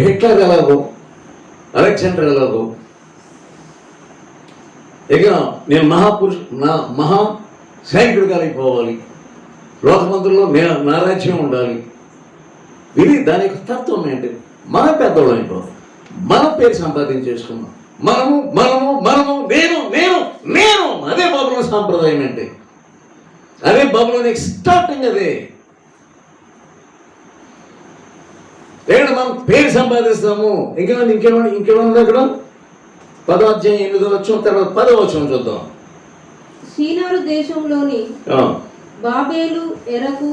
హిట్లర్ ఎలాగో, అలెగ్జాండర్ ఎలాగో, ఇక నేను మహా సైనికుడిగా అయిపోవాలి, లోకమందుల్లో నా రాజ్యం ఉండాలి. ఇది దాని యొక్క తత్వం ఏంటి? మన పెద్దవాళ్ళు అయిపోవాలి, మన పేరు సంపాదించేసుకున్నాం. మనము నేను అదే బబులోను సాంప్రదాయం అంటే. అదే బబులోని స్టార్టింగ్. అదే ఇక్కడ మనం పేరు సంపాదిస్తాము. ఇంకేమన్నా అక్కడ 10వ అధ్యాయం 8వ వచనం తర్వాత 10వ వచనం చూద్దాం. షీనారు దేశంలోని బాబేలు, ఎరకు,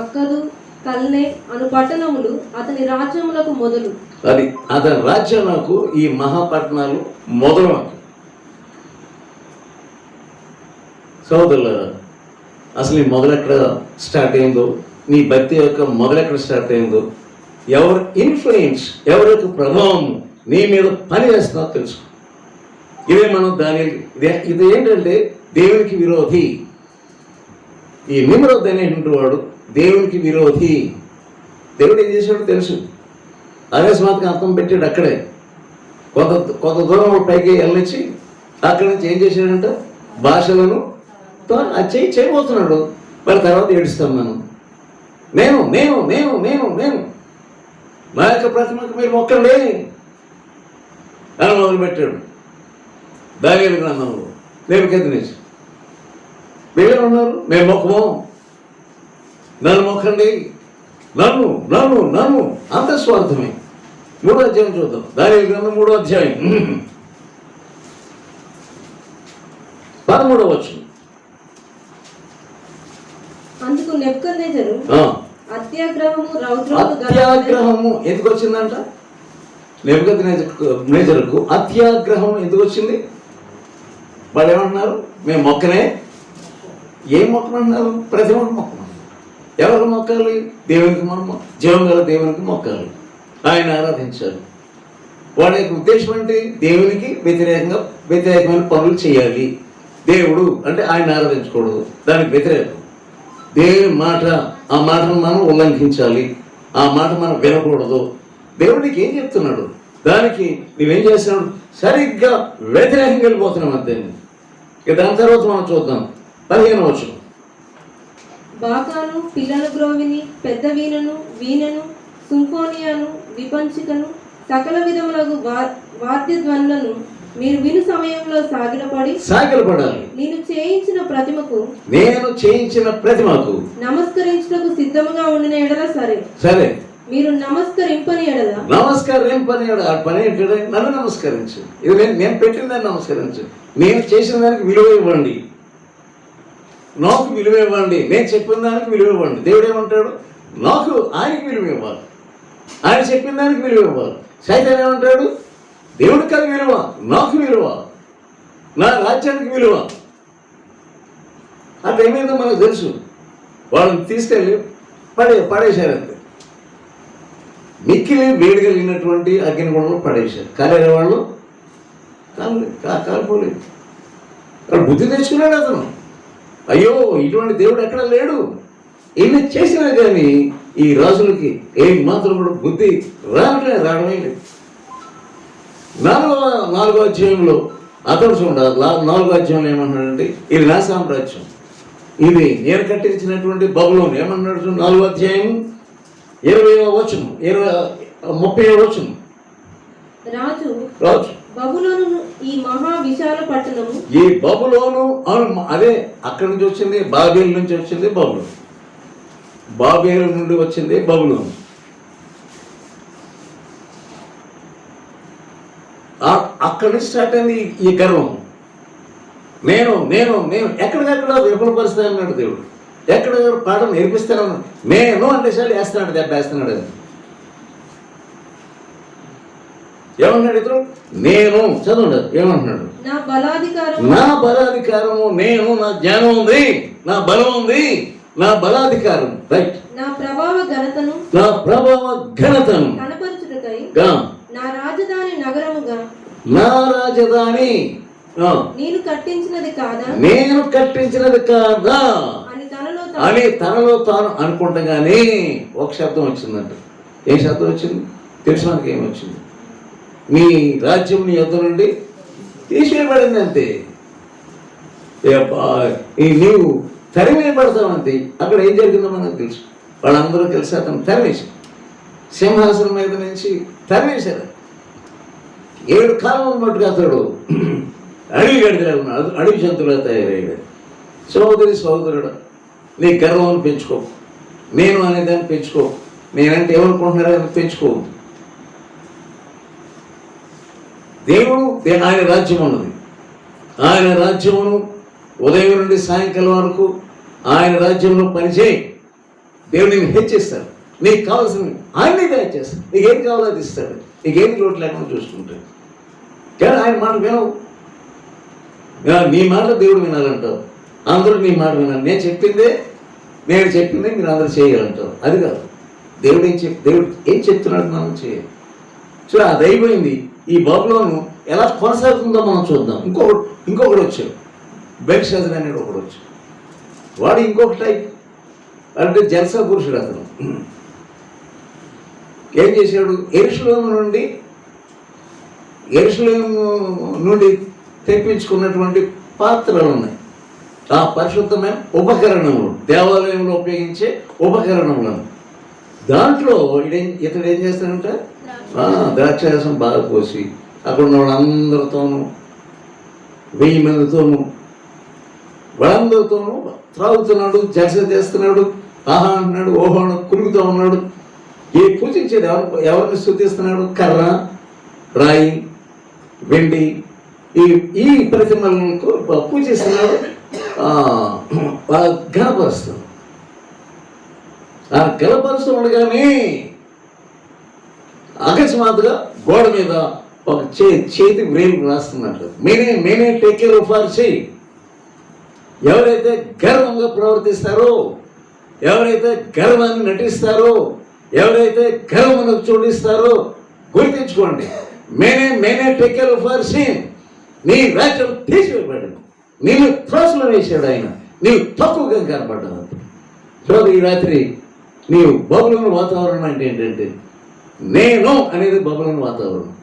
అక్కదు, కల్నే అను పట్టణములు అతని రాజ్యములకు మొదలు. అది అతని రాజ్యాలకు ఈ మహాపట్టణాలు మొదలు. సోదరులారా, అసలు ఈ మొదలెక్కడ స్టార్ట్ అయిందో, నీ భక్తి యొక్క మొదలెక్కడ స్టార్ట్ అయిందో, ఎవరి ఇన్ఫ్లుయెన్స్, ఎవరి యొక్క ప్రభావం నీ మీద పని చేస్తుందో తెలుసుకో. ఇదే మనం ఇది ఏంటంటే దేవునికి విరోధి. ఈ నిమ్రోద్ అనేటువంటి వాడు దేవునికి విరోధి. దేవుడు ఏం చేశాడో తెలుసు. అకస్మాత్తుగా అర్థం పెట్టాడు. అక్కడే కొంత దూరం పైకి వెళ్ళొచ్చి అక్కడి నుంచి ఏం చేశాడంట, భాషలను చేయబోతున్నాడు. మరి తర్వాత ఏడుస్తాం నేను నా యొక్క ప్రతిమకు మీరు మొక్కండి అని మొదలుపెట్టాడు. దానియేలు గ్రంథంలో నెబుకద్నెజరు వీళ్ళు ఉన్నారు, మేము మొక్కము, నన్ను మొక్కండి, నన్ను అంత స్వార్థమే. 3వ అధ్యాయం చూద్దాం. దానియేలు గ్రంథం 3వ అధ్యాయం 13వ వచనం. అందుకు నెబుకద్నెజరు అత్యాగ్రహము ఎందుకు వచ్చిందంట? నెబుకద్నెజరుకు అత్యాగ్రహం ఎందుకు వచ్చింది? వాళ్ళు ఏమంటున్నారు? మేము మొక్కనే. ఏం మొక్కమంటున్నారు? ప్రతి ఒక్క మొక్కమన్నారు. ఎవరికి మొక్కాలి? దేవునికి. మనం జీవం గల దేవునికి మొక్కాలి, ఆయన ఆరాధించాలి. వాడి యొక్క ఉద్దేశం ఏంటి? దేవునికి వ్యతిరేకమైన పనులు చేయాలి. దేవుడు అంటే ఆయన ఆరాధించకూడదు, దానికి వ్యతిరేకం. దేవుని మాట, ఆ మాటను మనం ఉల్లంఘించాలి, ఆ మాట మనం వినకూడదు. దేవుడికి ఏం చెప్తున్నాడు? దానికి నువ్వేం చేస్తున్నాడు? సరిగ్గా వ్యతిరేకంగా వెళ్ళిపోతున్నాం అంతే. ఇక దాని తర్వాత మనం చూద్దాం. 15వ వచనం. బాకాను, పిల్లల గ్రోవిని, పెద్ద వీణను, సింఫోనియాను, విపంచికను, సకల విధములకు వాద్యధ్వనులను మీరు విను సమయంలో సాగిలపడాలి. నేను చేయించిన ప్రతిమకు నమస్కరించుటకు సిద్ధముగా ఉండిన ఎడల సరే మీరు నమస్కరింపని ఎడల పని ఏంటంటే నన్ను నమస్కరించు. ఇది నేను పెట్టిన దాన్ని నమస్కరించు. నేను చేసిన దానికి విలువ ఇవ్వండి, నాకు విలువ ఇవ్వండి, నేను చెప్పిన దానికి విలువ ఇవ్వండి. దేవుడు ఏమంటాడు? నాకు ఆయనకి విలువ ఇవ్వాలి, ఆయన చెప్పిన దానికి విలువ ఇవ్వాలి. సైతాన్ ఏమంటాడు? దేవుడికి అది విలువ, నాకు విలువ, నా రాజ్యానికి విలువ. అట్లా ఏమైందో మనకు తెలుసు. వాళ్ళని తీసుకెళ్ళి పడేశారంతే. మిక్కిలి వేడి కలిగినటువంటి అగ్నిగుండంలో పడేశారు. కాలేరు వాళ్ళు కాలిపోలేదు. వాళ్ళు బుద్ధి తెచ్చుకున్నాడు అతను. అయ్యో, ఇటువంటి దేవుడు ఎక్కడ లేడు. ఎన్ని చేసినా కానీ ఈ రాజులకి ఏం మాత్రం కూడా బుద్ధి రావడమే లేదు. 4వ అధ్యాయంలో అతను చూడాలి. 4వ అధ్యాయంలో ఏమన్నాడంటే, ఇది నా సామ్రాజ్యం, ఇది నేను కట్టించినటువంటి బబులోను. ఏమన్నాడు? 4వ అధ్యాయం 20వ వచనం, 30వ వచనం. రాజు బబులోను, ఈ మహా విశాల పట్టణము, ఈ బబులోను అదే అక్కడి నుంచి వచ్చింది, బాబేలు నుంచి వచ్చింది బబులోను. బాబేలు నుండి వచ్చింది బబులోను. అక్కడి నుంచి స్టార్ట్ అయింది ఈ గర్వం. నేను నేను నేను ఎక్కడికక్కడ విఫలపరుస్తాను అన్నాడు దేవుడు. ఎక్కడెక్కడ పాఠం నేర్పిస్తాను. నేను అంటే చాలు వేస్తున్నాడు, దెబ్బ వేస్తున్నాడు. ఏమన్నాడు ఇతను? నేను చదవండి ఏమంటున్నాడు? నా బలాధికారము, నేను, నా జ్ఞానం ఉంది, నా బలం ఉంది, నా బలాధికారం. రైట్. నా ప్రభావ ఘనతను కనపరచుటకై నా రాజధాని నేను కట్టించినది కాదా అని తనలో తాను అనుకుంటగానే ఒక శబ్దం వచ్చిందంట. ఏ శబ్దం వచ్చింది తెలుసు మనకి? ఏమొచ్చింది? నీ రాజ్యం నీ యొద్ద నుండి తీసివేయబడింది అంతే. నీవు తరివేయబడతావు అంతే. అక్కడ ఏం జరిగిందో మనకు తెలుసు. వాళ్ళందరూ తెలిసి అతను తరివేశారు. సింహాసనం మీద నుంచి తరివేశారు. 7 కాలం మట్టుగా అతడు అడవి గడిగా ఉన్నాడు, అడవి జంతువులా తయారయ్యాడు. సోదరుడు, నీ గర్వాన్ని పెంచుకో, నేను అనేదాన్ని పెంచుకో, నేనంటే ఏమనుకుంటున్నారో అని పెంచుకో. దేవుడు ఆయన రాజ్యం ఉన్నది. ఆయన రాజ్యమును ఉదయం నుండి సాయంకాలం వరకు ఆయన రాజ్యంలో పనిచేయి. దేవుడు నేను హెచ్చిస్తాడు. నీకు కావాల్సింది ఆయనే దయచేస్తాడు. నీకేం కావాలో అది ఇస్తాడు. నీకేం లోటు లేకుండా చూసుకుంటాడు. కానీ ఆయన మాట వినవు. నీ మాట దేవుడు వినాలంటావు, అందరూ నీ మాట వినాలి. నేను చెప్పిందే మీరు అందరూ చేయగలంటావు. అది కాదు. దేవుడు ఏం చెప్తున్నాడు మనం చేయాలి. సో అది అయిపోయింది. ఈ బబులోను ఎలా కొనసాగుతుందో మనం చూద్దాం. ఇంకొకటి వచ్చాడు, బెల్షాజర్ అనేది ఒకడు వచ్చాడు. వాడు ఇంకొక టైప్, అంటే జల్సా పురుషుడు. అతను ఏం చేశాడు? యెరూషలేము నుండి తెప్పించుకున్నటువంటి పాత్రలు ఉన్నాయి, ఆ పరిశుద్ధమైన ఉపకరణములు, దేవాలయంలో ఉపయోగించే ఉపకరణములను. దాంట్లో ఇతడు ఏం చేస్తాడంటే ద్రాక్షారసం బాగా పోసి అక్కడ ఉన్న వాళ్ళందరితోనూ 1000 మందితోనూ వాళ్ళందరితోనూ త్రాగుతున్నాడు, జలస చేస్తున్నాడు, ఆహా అంటున్నాడు, ఓహో కులుగుతూ ఉన్నాడు. ఈ పూజించేది ఎవరిని స్తుతిస్తున్నాడు? కర్ర, రాయి, వెండి, ఈ ప్రతిమలకు పూజిస్తున్నాడు, ఘనపరుస్తున్నాడు. ఆ ఘనపరుస్తుండగానే అకస్మాత్తుగా గోడ మీద ఒక చేతి వ్రేలు రాస్తున్నట్టు, మేనే టేక్ కేర్ ఆఫ్ అవర్ చెయ్యి. ఎవరైతే గర్వంగా ప్రవర్తిస్తారో, ఎవరైతే గర్వాన్ని నటిస్తారో, ఎవరైతే గర్వమునకు చోటిస్తారో గుర్తించుకోండి. మేనే టేక్ కేర్ ఆఫ్ అవర్ సీన్. నీ రాజ్యం తీసివేయబడింది, నీవు త్రోసులో వేసాడు ఆయన, నీవు తక్కువగా కనపడ్డావు. సో ఈ రాత్రి నీవు బబులోను వాతావరణం అంటే ఏంటంటే, నేను అనేది బబులోను వాతావరణం.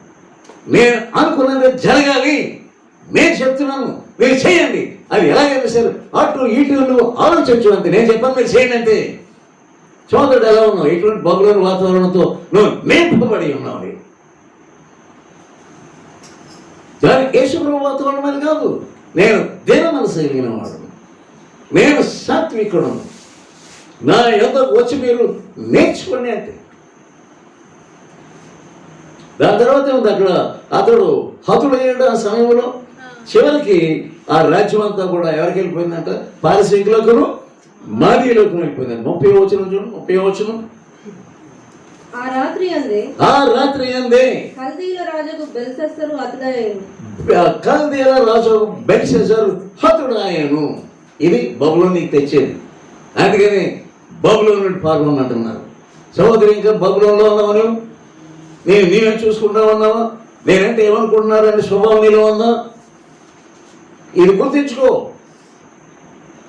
నేను అనుకున్నది జరగాలి, నేను చెప్తున్నాను, మీరు చేయండి. అది ఎలాగైనా సరే అటు ఇటు నువ్వు ఆలోచించు అంతే. నేను చెప్పాను, మీరు చేయండి అంతే. సోదరుడు ఎలా ఉన్నావు? ఇటువంటి బబులోని వాతావరణంతో నువ్వు నింపబడి ఉన్నావు. దానికి యేసుప్రభు వాతావరణం అని కాదు. నేను దీన మనసు కలిగిన వాడు, నేను సాత్వికుడు, నా యొద్దకు వచ్చి మీరు నేర్చుకోండి అంటే. దాని తర్వాత ఉంది అక్కడ అతడు హతుడయ్యాడు. ఆ సమయంలో చివరికి ఆ రాజ్యం అంతా కూడా ఎవరికి వెళ్ళిపోయిందంట? పారిశ్రామికులకు, మాదీయులకు వెళ్ళిపోయింది. 30వ వచనం చూడండి. 30వ వచనం. ఆ రాత్రి అందే కల్దీయుల రాజుకు బెల్షస్సరు హతుడయ్యాను. కల్దీయుల రాజు బెల్షస్సరు హతుడయ్యాను. ఇది బబులోనికి తెచ్చేది. అందుకని బబులోను నుండి పాల్గొనంటున్నారు. సహోదరి, ఇంకా బబులోన్లో ఉన్నావు నీవే చూసుకుంటా ఉన్నావా? నేనంటే ఏమనుకుంటున్నారు అనే స్వభావం నీలో ఉందా? ఇది గుర్తించుకో.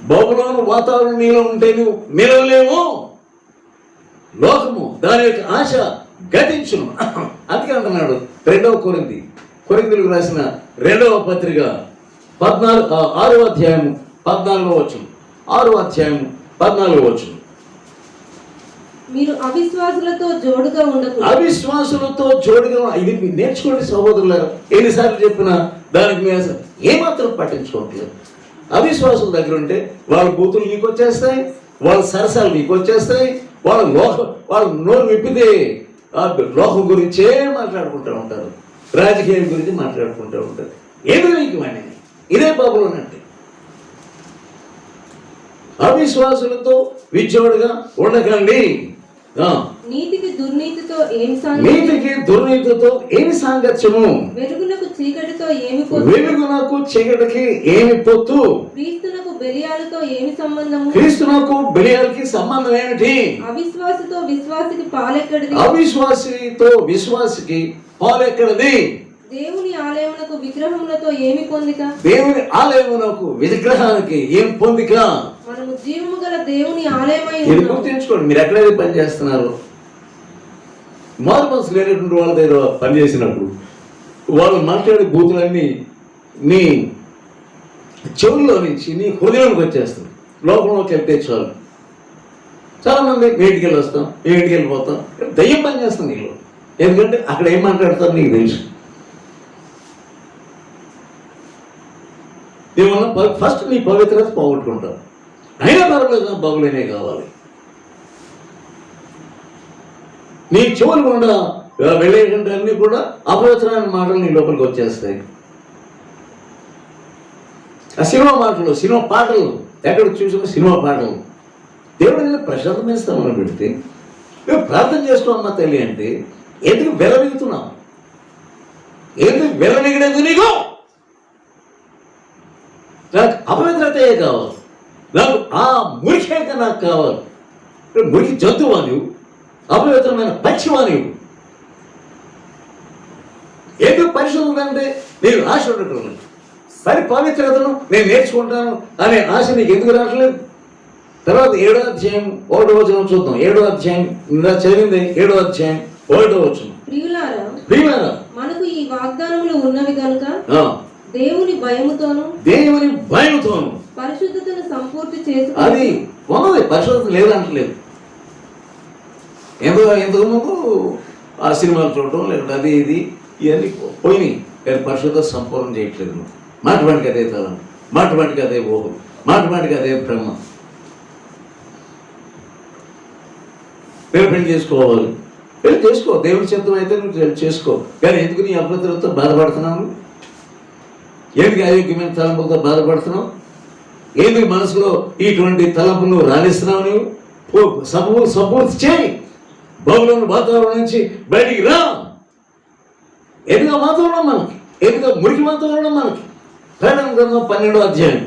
బబులోను వాతావరణం నీలో ఉంటే నువ్వు నిలవలేవు. లోకము దాని యొక్క ఆశ గతించును. అందుకే అంటున్నాడు 2వ కొరింథీయులకు రాసిన 2వ పత్రిక 6వ అధ్యాయం 14వ వచనం. 6వ అధ్యాయం 14వ వచనం. మీరు అవిశ్వాసులతో జోడుగా ఇది మీరు నేర్చుకోండి సహోదరులారా. ఎన్నిసార్లు చెప్పినా దానికి మీరు అసలు ఏమాత్రం పట్టించుకోవట్లేదు. అవిశ్వాసుల దగ్గర ఉంటే వాళ్ళ బూతులు నీకు వచ్చేస్తాయి, వాళ్ళ సరసాలు నీకు వచ్చేస్తాయి, వాళ్ళ నోరు విప్పితే లోకం గురించే మాట్లాడుకుంటూ ఉంటారు, రాజకీయం గురించి మాట్లాడుకుంటూ ఉంటారు. ఏది నీకు అని ఇదే బబులోను అంటే. అవిశ్వాసులతో విచ్చోడుగా ఉండకండి. నీతికి దుర్నీతితో ఏమి సాంగత్యము? వెలుగునకు చీకటికి ఏమి పొత్తు? క్రీస్తునకు బెలియాలకి సంబంధం ఏమిటి? అవిశ్వాసితో విశ్వాసికి పాలెక్కడిది? దేవుని ఆలయమునకు విగ్రహములతో ఏమి పొందిక? దేవుని ఆలయమునకు విగ్రహానికి ఏం పొందిక? మనము జీవము గల దేవుని ఆలయమై ఇది గుర్తుంచుకోండి. మీరు ఎక్కడైతే పని చేస్తున్నారు, మారు మనసు లేనటువంటి వాళ్ళ దగ్గర పనిచేసినప్పుడు వాళ్ళు మాట్లాడే బూతులన్నీ నీ చెవుల్లో నుంచి నీ హృదయంలోకి వచ్చేస్తుంది. లోకంలోకి వెళ్తే చాలు. చాలా మంది ఇంటికి వెళ్ళి వస్తాం, ఇంటికి వెళ్ళిపోతాం, దయ్యం పని చేస్తాం నీళ్ళు. ఎందుకంటే అక్కడ ఏం మాట్లాడతారు నీకు తెలుసు. ఏమన్నా ఫస్ట్ నీ పవిత్రత పోగొట్టుకుంటావు. అయినా పర్వాలేదు, బబులేనే కావాలి. నీ చెవులు గుండా వెళ్ళేటువంటి అన్ని కూడా అపవిత్రమైన మాటలు నీ లోపలికి వచ్చేస్తాయి. ఆ సినిమా మాటలు, సినిమా పాటలు, ఎక్కడ చూసిన సినిమా పాటలు. దేవుడి ప్రశాంతం ఇస్తామని పెడితే నువ్వు ప్రార్థన చేసుకోమ్మా తల్లి అంటే ఎందుకు వెలవిగుతున్నావు? ఎందుకు వెలవిగడేది? నీకు నాకు అపవిత్రతయే కావాలి, నాకు ఆ మురికేక నాకు కావాలి. మురికి జంతువా నువ్వు? అపవిత్రమైన పక్షివా నువ్వు? ఎందుకు పరిశుద్ధత అంటే నేను ఆశ ఉండటం, పవిత్రతను నేను నేర్చుకుంటాను అనే ఆశ నీకు ఎందుకు రావట్లేదు? తర్వాత 7వ అధ్యాయం 1వ వచనం చూద్దాం. 7వ అధ్యాయం చదివింది 7వ అధ్యాయం 1వ వచనం. ప్రియులారా, మనకు ఈ వాగ్దానములు ఉన్నవి కనుక దేవుని భయముతోను పరిశుద్ధతను సంపూర్తి చేసి. అది ఉన్నది, పరిశుద్ధత లేదంటలేదు. ఎంతకు ముందు ఆ సినిమాలు చూడటం లేకపోతే అది ఇది ఇవన్నీ పోయినాయి, కానీ పరిశుద్ధత సంపూర్ణం చేయట్లేదు. మాటిమాటికి అదే తలం, మాటిమాటికి అదే ఊహం, మాటిమాటికి అదే బ్రహ్మ. పెళ్లి చేసుకోవాలి, పెళ్లి చేసుకో, దేవుని చిత్తం అయితే నువ్వు చేసుకో. కానీ ఎందుకు నీ అభద్రతతో బాధపడుతున్నావు? ఎందుకు అయోగ్యమైన తలంపులతో బాధపడుతున్నావు? ఎందుకు మనసులో ఇటువంటి తలంపులు రాణిస్తున్నావు? నువ్వు సంపూర్తి చేయి. బబులోను వాతావరణం నుంచి బయటికి రా. ఎందుకు వాతావరణం మనకి, ఎందుకు మురికి వాతావరణం మనకి? ప్రకటన గ్రంథం 12వ అధ్యాయం,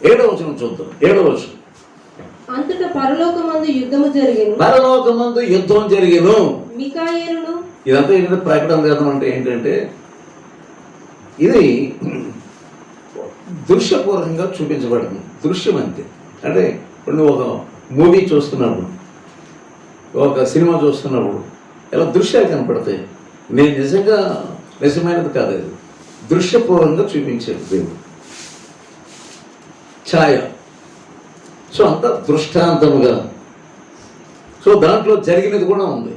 7వ వచనం చూద్దాం. 7వ వచనం. అంతటా పరలోకమందు యుద్ధం జరిగెను. మికాయేలును. ఇదంతా ఏంటంటే ప్రకటన గ్రంథం అంటే ఏంటంటే ఇది దృశ్యపూర్వకంగా చూపించబడింది. దృశ్యం అంతే. అంటే ఇప్పుడు నువ్వు ఒక మూవీ చూస్తున్నప్పుడు, ఒక సినిమా చూస్తున్నప్పుడు ఇలా దృశ్యాలు కనపడతాయి. నేను నిజమైనది కాదు, అది దృశ్యపూర్వంగా చూపించాడు దేవుడు. ఛాయ, సో అంత దృష్టాంతముగా. సో దాంట్లో జరిగినది కూడా ఉంది.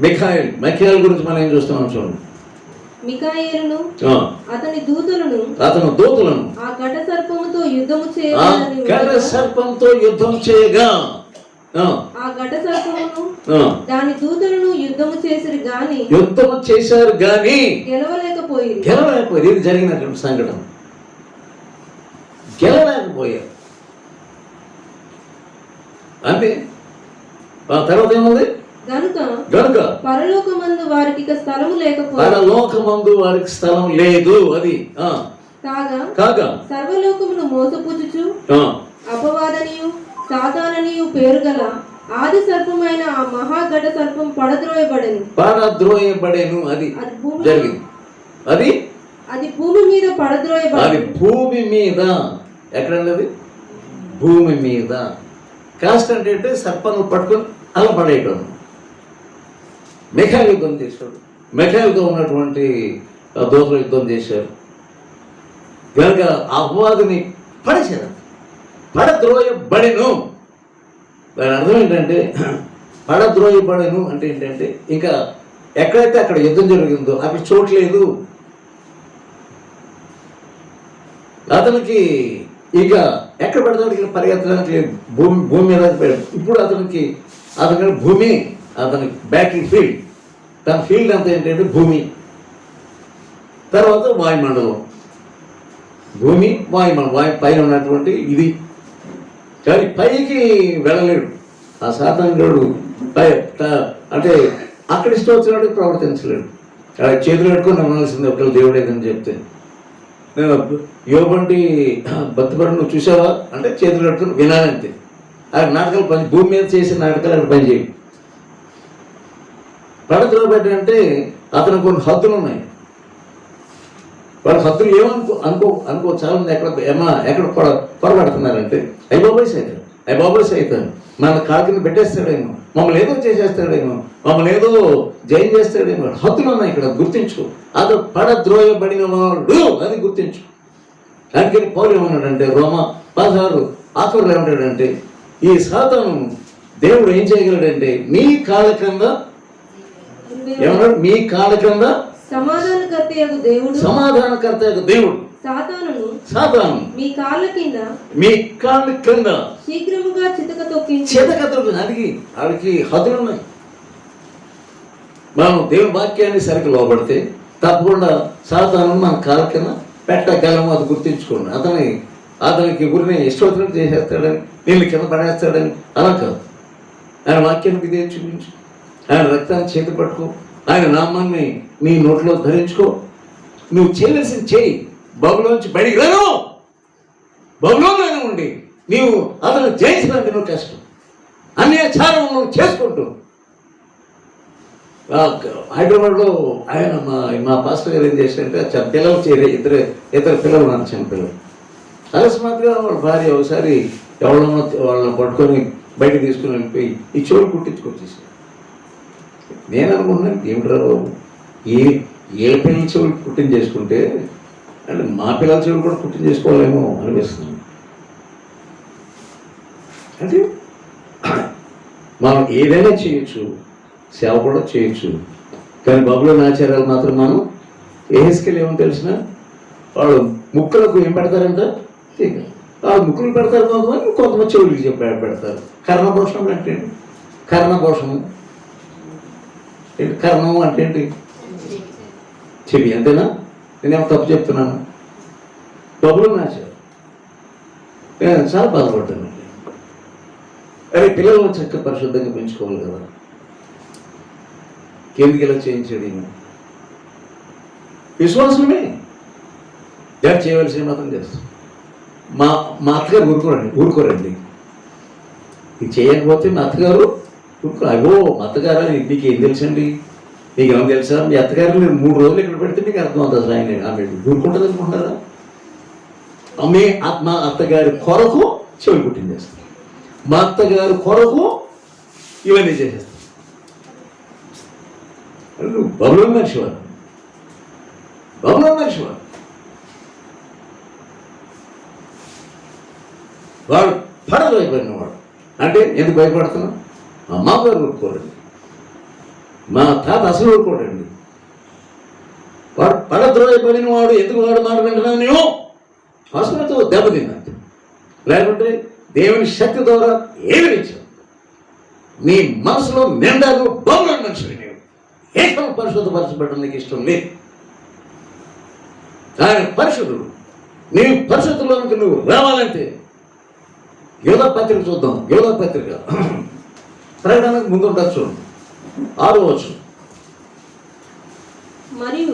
మిఖాయేల్ గురించి మనం ఏం చూస్తున్నాం చూడండి. మిఖాయేలును అతని అతను దూతలను ఆ ఘట సర్పముతో యుద్ధము చేయగా ఆ ఘట సర్పమును దాని దూతలను యుద్ధము చేశారు గాని గెలవలేకపోయారు. ఇది జరిగినటువంటి సంఘటన. గెలవలేకపోయారు అంతే. ఆ తర్వాత ఏముంది? గనుక పరలోకమందు వారికి స్థలం లేదు. అది కాగా సర్వలోకమును మోసపుచ్చుచు అపవాదనియు సాతాననియు పేరు గల ఆది సర్పమైన ఆ మహాఘట సర్పం పడద్రోయబడెను. అది జరిగింది. అది భూమి మీద పడద్రోయబడి, భూమి మీద ఎక్కడండి? అది భూమి మీద. కాస్ట్ అంటే సర్పాన్ని పట్టుకొని అలా పడేయటం. మిఖాయేలు యుద్ధం చేశాడు. మిఖాయేలుతో ఉన్నటువంటి దూతలు యుద్ధం చేశారు కనుక అపవాదిని పడేశారు. పడద్రోయబడెను. దాని అర్థం ఏంటంటే, పడద్రోయబడెను అంటే ఏంటంటే, ఇంకా ఎక్కడైతే అక్కడ యుద్ధం జరిగిందో అవి చోట్లేదు. అతనికి ఇక ఎక్కడ పెడతానికి పరిగెత్తడానికి లేదు. భూమి మీద ఇప్పుడు అతనికి భూమి అతనికి బ్యాటిల్ ఫీల్డ్. తన ఫీల్డ్ అంతా ఏంటంటే భూమి, తర్వాత వాయుమండలం. భూమి, వాయుమండలం, పైన ఉన్నటువంటి ఇది. కానీ పైకి వెళ్ళలేడు ఆ సాతానుడు. అంటే అక్కడ ఇష్టం వచ్చినట్టు ప్రవర్తించలేడు. చేతులు పెట్టుకొని నమ్మాల్సింది ఒకళ్ళు దేవుడు ఏదని చెప్తే. నేను యోబంటి భక్తిపరుడు నువ్వు చూసావా అంటే చేతులు పెట్టుకుని వినాలంతే. ఆ నాటకాలు పని, భూమి మీద చేసే నాటకాలు అక్కడ పని చేయి. పడద్రోయబడ్డంటే అతను కొన్ని హద్దులు ఉన్నాయి. వాళ్ళ హద్దులు అనుకో చాలా మంది ఎక్కడ పొరపడుతున్నారంటే అయ్యబాబోయ్ సైతం మన కాకిని పెట్టేస్తాడేమో, మమ్మల్ని ఏదో చేసేస్తాడేమో, మమ్మల్ని ఏదో జయం చేస్తాడేమో. హద్దులు ఉన్నాయి ఇక్కడ, గుర్తించుకో. అది పడద్రోయబడిన వాడు, అది గుర్తించు. అందుకని పౌలు ఏమన్నాడంటే రోమా 16 ఆఖరులో ఏమంటాడంటే, ఈ సాతాను దేవుడు ఏం చేయగలడంటే మీ కాళ్ళ కింద ఏమన్నాడు? మీ కాళ్ళ కింద సమాధానకర్త దేవుడు సాతాను మీ కాళ్ళ కింద శీఘ్రముగా చితక తొక్కి. ఆడికి హద్దులు ఉన్నాయి. మనం దేవుని వాక్యాన్ని సరికి లోబడితే తప్పకుండా సాతాను మన కాళ్ళ కింద పెట్టగలము. అది గుర్తించుకోండి. అతనికి గురిని ఇష్టం చేసేస్తాడని, నీళ్ళు కింద పడేస్తాడని అలా కాదు. ఆయన వాక్యానికి ఇదే చూపించు. ఆయన రక్తాన్ని చేతి పట్టుకో. ఆయన నామాన్ని నీ నోట్లో ధరించుకో. నువ్వు చేయవలసింది చేయి. బబులోంచి బయటికి రాను. బబులోనే ఉండి నీవు అతను జయించడానికి నువ్వు కష్టం. అన్యాచారం నువ్వు చేసుకుంటూ. హైదరాబాద్లో ఆయన మా పాస్టర్ గారు ఏం చేశారంటే పిల్లలు ఇద్దరు పిల్లలు ఉన్నారు, చిన్న పిల్లలు. అకస్మాత్తుగా వాళ్ళ భార్య ఒకసారి ఎవరన్నా వాళ్ళని పట్టుకొని బయటకు తీసుకుని వెళ్ళిపోయి ఈ చెవులు కుట్టించుకొచ్చేసారు. నేను అనుకున్నాను ఏమిట్రా బాబు, ఏ పిల్లల చెవులు కుట్టించేసుకుంటే అంటే మా పిల్లల చెవులు కూడా కుట్టించేసుకోవాలేమో అనిపిస్తుంది. అంటే మనం ఏదైనా చేయొచ్చు, సేవ కూడా చేయొచ్చు. కానీ బబులోని ఆచారాలు మాత్రం మనం ఏహెస్కెళ్ళి ఏమో తెలిసిన వాళ్ళు ముక్కులకు ఏం పెడతారంట, వాళ్ళు ముక్కులు పెడతారు కొంతమంది చెవులకి పెడతారు. కర్ణభూషణం అంటే కర్ణభూషణం కర్ణం అంటే ఏంటి? చెవి, అంతేనా? నేనేమో తప్పు చెప్తున్నాను. బబులోని ఆచారం నేను చాలా బాధపడ్డాను. అరే పిల్లలను చక్కగా పరిశుద్ధంగా పెంచుకోవాలి కదా, ఎందుకు ఇలా చేయించాడు? విశ్వాసమే గారు చేయవలసిన మాత్రం చేస్తాం. మా అత్తగారు ఊరుకోరండి. ఇది చేయకపోతే మా అత్తగారు అయ్యో మా అత్తగారు మీకు ఏం తెలుసండి, మీకు ఏమో తెలుసా? మీ అత్తగారు మీరు 3 రోజులు ఇక్కడ పెడితే మీకు అర్థం అవుతుంది అసలు ఆయన ఆమె ఊరుకుంటుంది అనుకుంటారా? మా అత్తగారి కొరకు చెవి కుట్టించేస్తారు, మా అత్తగారు కొరకు ఇవన్నీ చేసేస్తారు. నువ్వు బబులోను మనిషివా? బబులోను మనిషివా? వాడు పడదోయబడిన వాడు. అంటే ఎందుకు భయపడుతున్నావు? మా మామగారు ఊరుకోడండి, మా తాత అసలు ఊరుకోడండి. వాడు పడద్రోయబడిన వాడు ఎందుకు వాడు మాట వింటున్నావు? నేను హాస్పిటల్తో దెబ్బతిన్నా, లేకుంటే దేవుని శక్తి ద్వారా ఏమిచ్చావు. నీ మనసులో నిండాలు బొమ్మలు మనిషివి. నీవు ఏకం పరిశుద్ధపరచబడడం నీకు ఇష్టం లేదు. ఆయన పరిశుద్ధుడు. నీవు పరిశుద్ధులోనికి నువ్వు రావాలంటే యోధా పత్రిక చూద్దాం. యోధా పత్రిక ప్రకటనకు ముందుంటారు చూడండి, 6వ వచనం. మరియు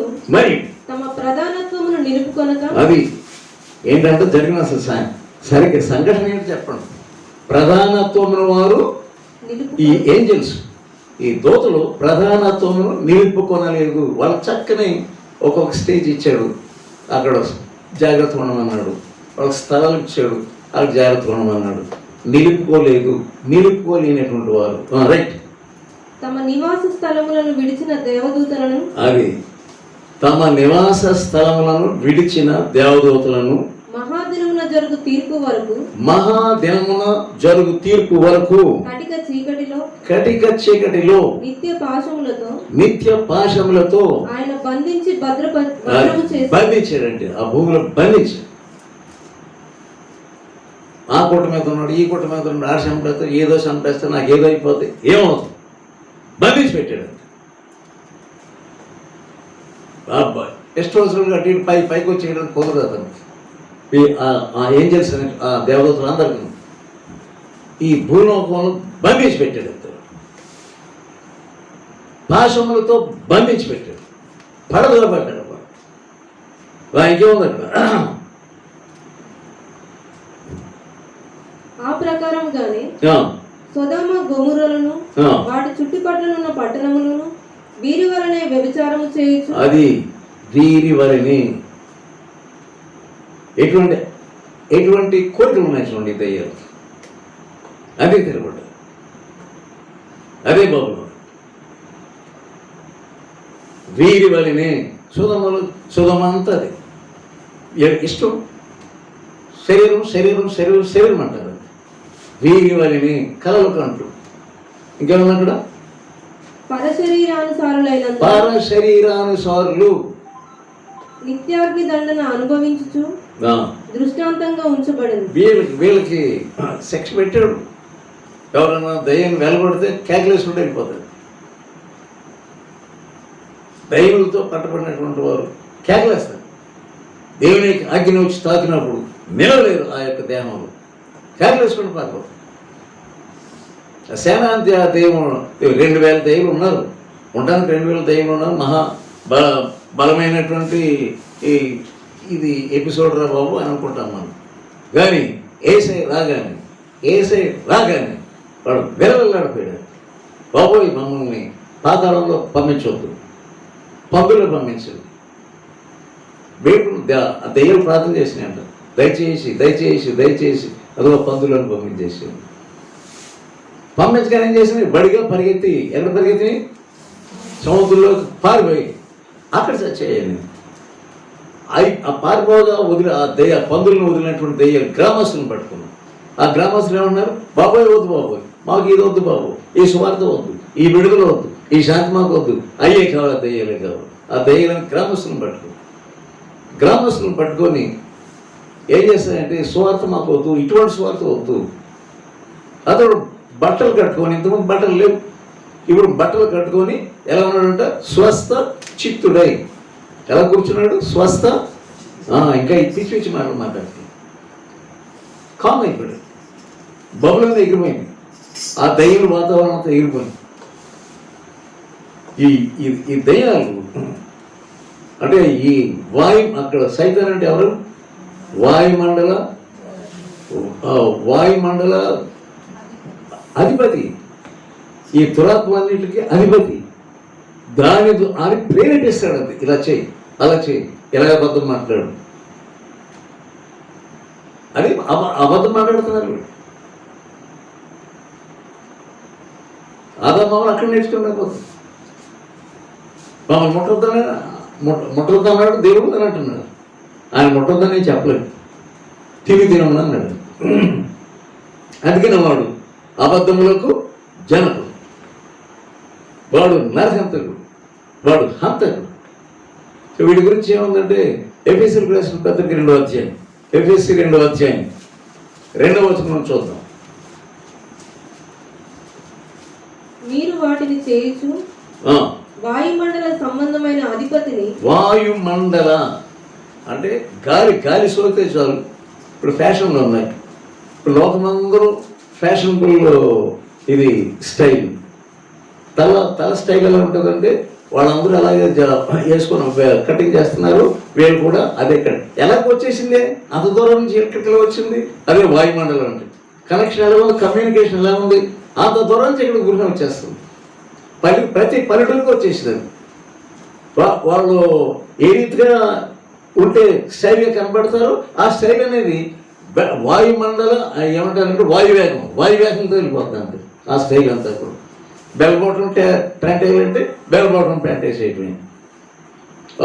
తమ ప్రధానత్వమును నిలుపుకొనక, అది ఏంటంటే జరిగిన సరిగ్గా సంఘటన ఏంటి చెప్పండి. ప్రధానత్వమును వారు, ఈ ఏంజల్స్, ఈ దూతలు ప్రధానత్వమును నిలుపుకొనలేదు. వాళ్ళ చక్కని ఒక్కొక్క స్టేజ్ ఇచ్చాడు, అక్కడ జాగ్రత్త ఉండమన్నాడు. వాళ్ళకి స్థలాలు ఇచ్చాడు, వాళ్ళకి జాగ్రత్త ఉండమన్నాడు. నిలుపుకోలేదు, నిలుపుకోలేనటువంటి వారు. రైట్. తమ నివాస స్థలములను విడిచిన దేవదూతలను, అది తమ నివాస స్థలములను విడిచిన దేవదూతలను మహాదినమున జరుగు తీర్పు వరకు, మహాదినమున జరుగు తీర్పు వరకు కటిక చీకటిలో నిత్య పాశములతో ఆయన బంధించి బంధించాడంటే ఆ భూమిలో బంధించాడు. ఆ కుట్ట మీద ఉన్నాడు, ఈ కుట్ట మీద ఉన్నాడు, ఆ చంపేస్తే ఏదో చంపేస్తే నాకు ఏదో అయిపోతే ఏమవుతుంది, బంధించి పెట్టాడు. అబ్బాయి ఎష్టోసరుగా అటు పైకి వచ్చేయడానికి కుదరదు అతనికి. ఆ ఏంజల్స్ అనే ఆ దేవదూతలు అందరికీ ఈ భూలోకంలో బంధించి పెట్టాడు. పాశములతో బంధించి పెట్టాడు, పడదలో పడ్డాడు. ఇంకేముంది అక్కడ? ఆ ప్రకారముగానే సొదొమ గొమొర్రాలను వాటి చుట్టుపక్కలున్న పట్టణములను వీరి వలనే వ్యభిచారము చేయొచ్చు. అది వీరి వలనే ఎటువంటి కోరికలు ఉన్నాయి చూడండి దయ్యాలు. అదే తిరగబడ్డ, అదే బాబులో వీరి వలనే. సుధమ అంతా అది ఇష్టం, శరీరం శరీరం శరీరం శరీరం అంటారు. వీరి వలనే కలలు కంటూ ఇంకేమన్నా అక్కడ పరశరీరానుసారులు నిత్యాగ్ని దండన అనుభవించుచు దృష్టాంతంగా ఉంచబడింది. వీళ్ళకి శిక్ష పెట్టాడు. ఎవరన్నా దయ్యాన్ని వెలగొడితే క్యాల్కులేషన్ అయిపోతాడు. దయ్యులతో పట్టబడినటువంటి వారు కేకలేస్తారు. దేవుని అగ్ని వచ్చి తాకినప్పుడు నిలవలేరు ఆ యొక్క దేహంలో, కేకలేసుకుంటూ పారిపోతారు. సేనాంతి ఆ దైవం 2000 దైవులు ఉన్నారు, ఉండడానికి 2000 దైవులు ఉన్నారు. మహా బలమైనటువంటి ఇది ఎపిసోడ్ రా బాబు అని అనుకుంటాం మనం. కానీ ఏసై రాగానే వాడు వెలవెల్లాడిపోయాడు. బాబోయ్ మమ్మల్ని పాతాళంలో పంపించవద్దు, పందులో పంపించదు. దయ్యాలు ప్రార్థన చేసినాయంట, దయచేసి దయచేసి దయచేసి అదొక పందులను పంపించేసాడు. పంపించగానే ఏం చేసినాయి? బడిగా పరిగెత్తి ఎక్కడ పరిగెత్తి సముద్రంలో పారిపోయి అక్కడ చచ్చేయాలి. ఆ పారిపోగా ఆ పందులను వదిలినటువంటి దయ్యాలు గ్రామస్తులను పట్టుకున్నాం. ఆ గ్రామస్తులు ఏమన్నారు? బాబోయ్ వద్దు బాబోయ్, మాకు ఇది వద్దు బాబు, ఈ సువార్త వద్దు, ఈ విడుదల వద్దు, ఈ శాంతి మాకు వద్దు, అయ్యే కావాలి, దయ్యాలే కావాలి. ఆ దయ్యాలను గ్రామస్తులను పట్టుకొని ఏం చేస్తారంటే సువార్త మాకు వద్దు, ఇటువంటి సువార్త వద్దు. అతడు బట్టలు కట్టుకొని, ఇంతకుముందు బట్టలు లేవు, ఇప్పుడు బట్టలు కట్టుకొని ఎలా ఉన్నాడంట? స్వస్థ చిత్తుడై ఎలా కూర్చున్నాడు? స్వస్థ. ఇంకా పిచ్చి పిచ్చి మాటలు మాట్లాడుతుంది. కామ్ అయిపోయాడు, బబులంతా ఎగిరిపోయింది, ఆ దయ్యాల వాతావరణం అంతా ఎగిరిపోయింది. ఈ దయ్యాలు అంటే ఈ అక్కడ సైతాన్ అంటే ఎవరు? వాయుమండల అధిపతి, ఈ దురాత్మన్నిటికి అధిపతి. అని ప్రేరేపిస్తాడు. అది ఇలా చేయి, అలా చేయి, ఎలాగ అబద్ధం మాట్లాడు అని అబద్ధం మాట్లాడుతున్నారు. ఆదాము అక్కడ నేర్చుకోలేకపోతుంది. మమ్మల్ని ముట్టొద్దన్నాడు దేవుడు అని అంటున్నాడు. ఆయన ముట్టొద్దని చెప్పలేదు, తినమని అన్నాడు. అందుకని వాడు అబద్ధములకు జనకుడు, వాడు నరహంతకుడు, వాడు హంతకుడు. వీడి గురించి ఏముందంటే ఎఫెసీయులకు రాసిన పత్రిక 2వ అధ్యాయం, ఎఫెసీ 2వ అధ్యాయం 2వ వచనం చూద్దాం. మీరు వాటిని చేయుచు వాయుమండల సంబంధమైన అధిపతిని, వాయుమండల అంటే గాలి సోకితే చాలు. ఇప్పుడు ఫ్యాషన్లో ఉన్నాయి, ఇప్పుడు లోకమందరూ ఫ్యాషనబుల్ ఇది స్టైల్. తల స్టైల్ ఎలా ఉంటుందంటే వాళ్ళందరూ అలాగే వేసుకొని కటింగ్ చేస్తున్నారు, వీళ్ళు కూడా అదే ఎలా వచ్చేసిందే అంత దూరం నుంచి ఎక్కడికి వచ్చింది, అదే వాయుమండలం అంటే. కనెక్షన్ ఎలా ఉంది, కమ్యూనికేషన్ ఎలా ఉంది, అంత దూరం నుంచి ఇక్కడ గురిని వచ్చేస్తుంది. ప్రతి పల్లెటూరికి వచ్చేసింది. వాళ్ళు ఏ రీతిగా ఉంటే స్టైల్గా కనబడతారో ఆ స్టైల్ అనేది వాయుమండల ఏమంటారంటే వాయువేగంతో వెళ్ళిపోతుంది ఆ స్టైల్ అంతా కూడా. బెల్ బాటం ప్యాంట్ వేయాలంటే బెల్ బాటం ప్యాంట్ వేసేయటం.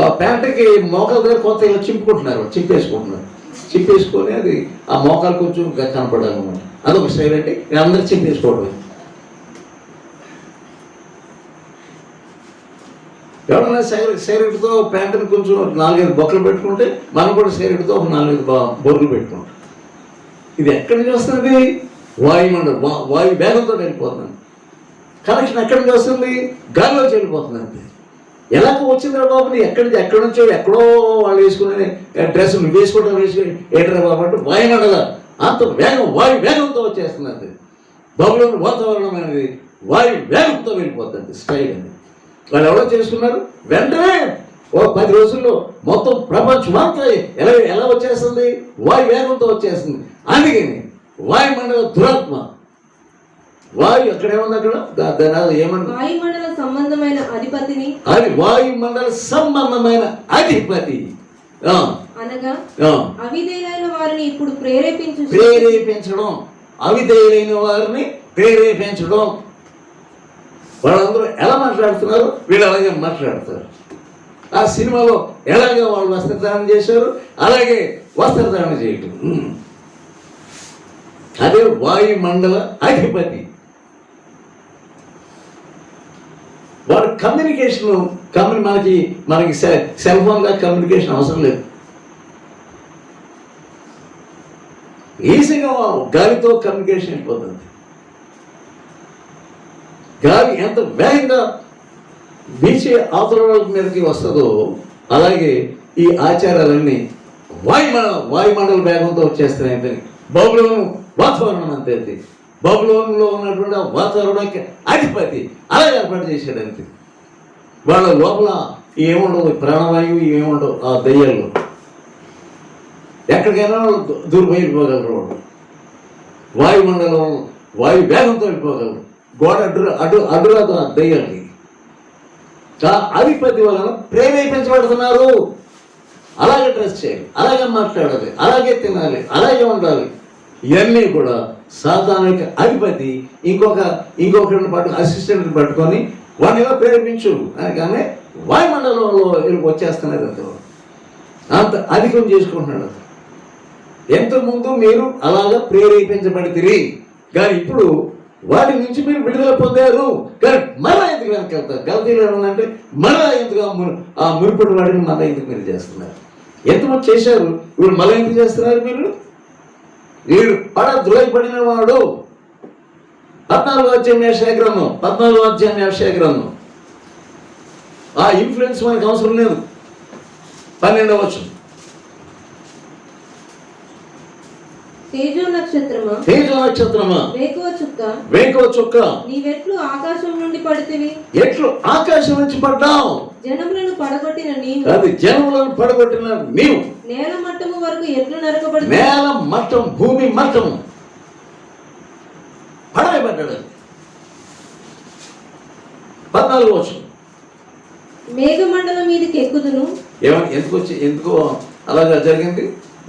ఆ ప్యాంటుకి మోకాల దగ్గర కొంత ఇలా చింపేసుకొని అది ఆ మోకాలు కొంచెం కనపడాలన్నమాట. అదొక స్టైల్ అంటే అందరూ చింపేసుకోవడం. ఎవరైనా సైరెట్తో ప్యాంటుని కొంచెం 4-5 బొక్కలు పెట్టుకుంటే మనం కూడా సైరెట్తో ఒక 4-5 బొర్లు పెట్టుకుంటాం. ఇది ఎక్కడి నుంచి వస్తుంది? వాయుమండలం, వాయు వేగంతో వెళ్ళిపోతుంది. కనెక్షన్ ఎక్కడి నుంచి వస్తుంది? గాలిలోకి వెళ్ళిపోతుంది అంతే. ఎలాగ వచ్చిందిరా బాబు, ఎక్కడి నుంచో ఎక్కడో వాళ్ళు వేసుకునే డ్రెస్ నువ్వు వేసుకుని ఏంటరా బాబు అంటే వాయుమండలం అంత వాయు వేగంతో వచ్చేస్తుంది అంతే. బబులోని వాతావరణం అనేది వాయు వేగంతో వెళ్ళిపోతుంది స్టైల్ అని. వాళ్ళు ఎవరో చేసుకున్నారు, వెంటనే 10 రోజుల్లో మొత్తం ప్రపంచం అంతా ఎలా వచ్చేస్తుంది? వాయు వేగంతో వచ్చేస్తుంది. అందుకని వాయుమండల దురాత్మ, వాయు అక్కడేముంది, అక్కడ ఏమన్నా వాయుమండల సంబంధమైన అధిపతిని, అది వాయుమండల సంబంధమైన అధిపతి అనగా అవిధేయులైన వారిని ఇప్పుడు ప్రేరేపించడం, అవిధేయులైన వారిని ప్రేరేపించడం. వాళ్ళందరూ ఎలా మాట్లాడుతున్నారు, వీళ్ళు అలాగే మాట్లాడతారు. ఆ సినిమాలో ఎలాగే వాళ్ళు వస్త్రధారణ చేశారు అలాగే వస్త్రధారణ చేయటం. అదే వాయుమండల అధిపతి. వాడు కమ్యూనికేషన్ మనకి సెల్ ఫోన్గా కమ్యూనికేషన్ అవసరం లేదు. ఈజీగా గాలితో కమ్యూనికేషన్ అయిపోతుంది. గాలి ఎంత వేగంగా బీచే అవతల మీదకి వస్తుందో అలాగే ఈ ఆచారాలన్నీ వాయుమండల వేగంతో వచ్చేస్తున్నాయి. బబులోను వాతావరణం అంతే. బబులోనులో ఉన్నటువంటి ఆ వాతావరణానికి అధిపతి అలాగే ఏర్పాటు చేశాడు అంతే. వాళ్ళ లోపల ఏముండవు, ప్రాణవాయువు ఏముండవు. ఆ దయ్యాల్లో ఎక్కడికైనా వాళ్ళు దూరమైపోగలరు. వాళ్ళు వాయుమండలం వాయు వేగంతో వెళ్ళిపోగలరు. గోడ అడ్డురాదు ఆ దయ్యానికి. అధిపతి వలన ప్రేరేపించబడుతున్నారు. అలాగే డ్రెస్ చేయాలి, అలాగే మాట్లాడాలి, అలాగే తినాలి, అలాగే ఉండాలి. ఇవన్నీ కూడా సాతానిక అధిపతి ఇంకొకరిని అసిస్టెంట్ని పట్టుకొని వాడిని ఇలా ప్రేరేపించు అని కానీ వాయుమండలంలో వచ్చేస్తున్నారు. అంత అధికం చేసుకుంటున్నాడు. ఎంతకుముందు మీరు అలాగా ప్రేరేపించబడితిరి, కానీ ఇప్పుడు వాటి నుంచి మీరు విడుదల పొందారు. కానీ మళ్ళా ఎందుకు వెనక్కి వెళ్తారు? గలతీలో ఏమందంటే మళ్ళా ఎందుకు ఆ మురిపడి వాడిని మళ్ళీ ఎందుకు మీరు చేస్తున్నారు? ఎంతమంది చేశారు, ఇప్పుడు మళ్ళీ ఎందుకు చేస్తున్నారు మీరు? వీడు ద్రోహపడిన వాడు 14వ అధ్యాయం యెషయా గ్రంథం. ఆ ఇన్ఫ్లుయెన్స్ మనకు అవసరం లేదు. 12వ వచనం. తేజో నక్షత్రమా వేకువ చుక్క నీవెట్లు ఆకాశం నుండి పడితివి, ఎట్లు ఆకాశం నుంచి పడ్డావు. జనములను పడగొట్టిన నీవు నేల మట్టము వరకు ఎట్లు నరకబడి, నేల మట్టం భూమి మట్టము పడవేయబడ్డాడు. 14వ వచనం. మేఘమండలం మీదకి ఎక్కుదును. ఎందుకు అలాగా జరిగింది?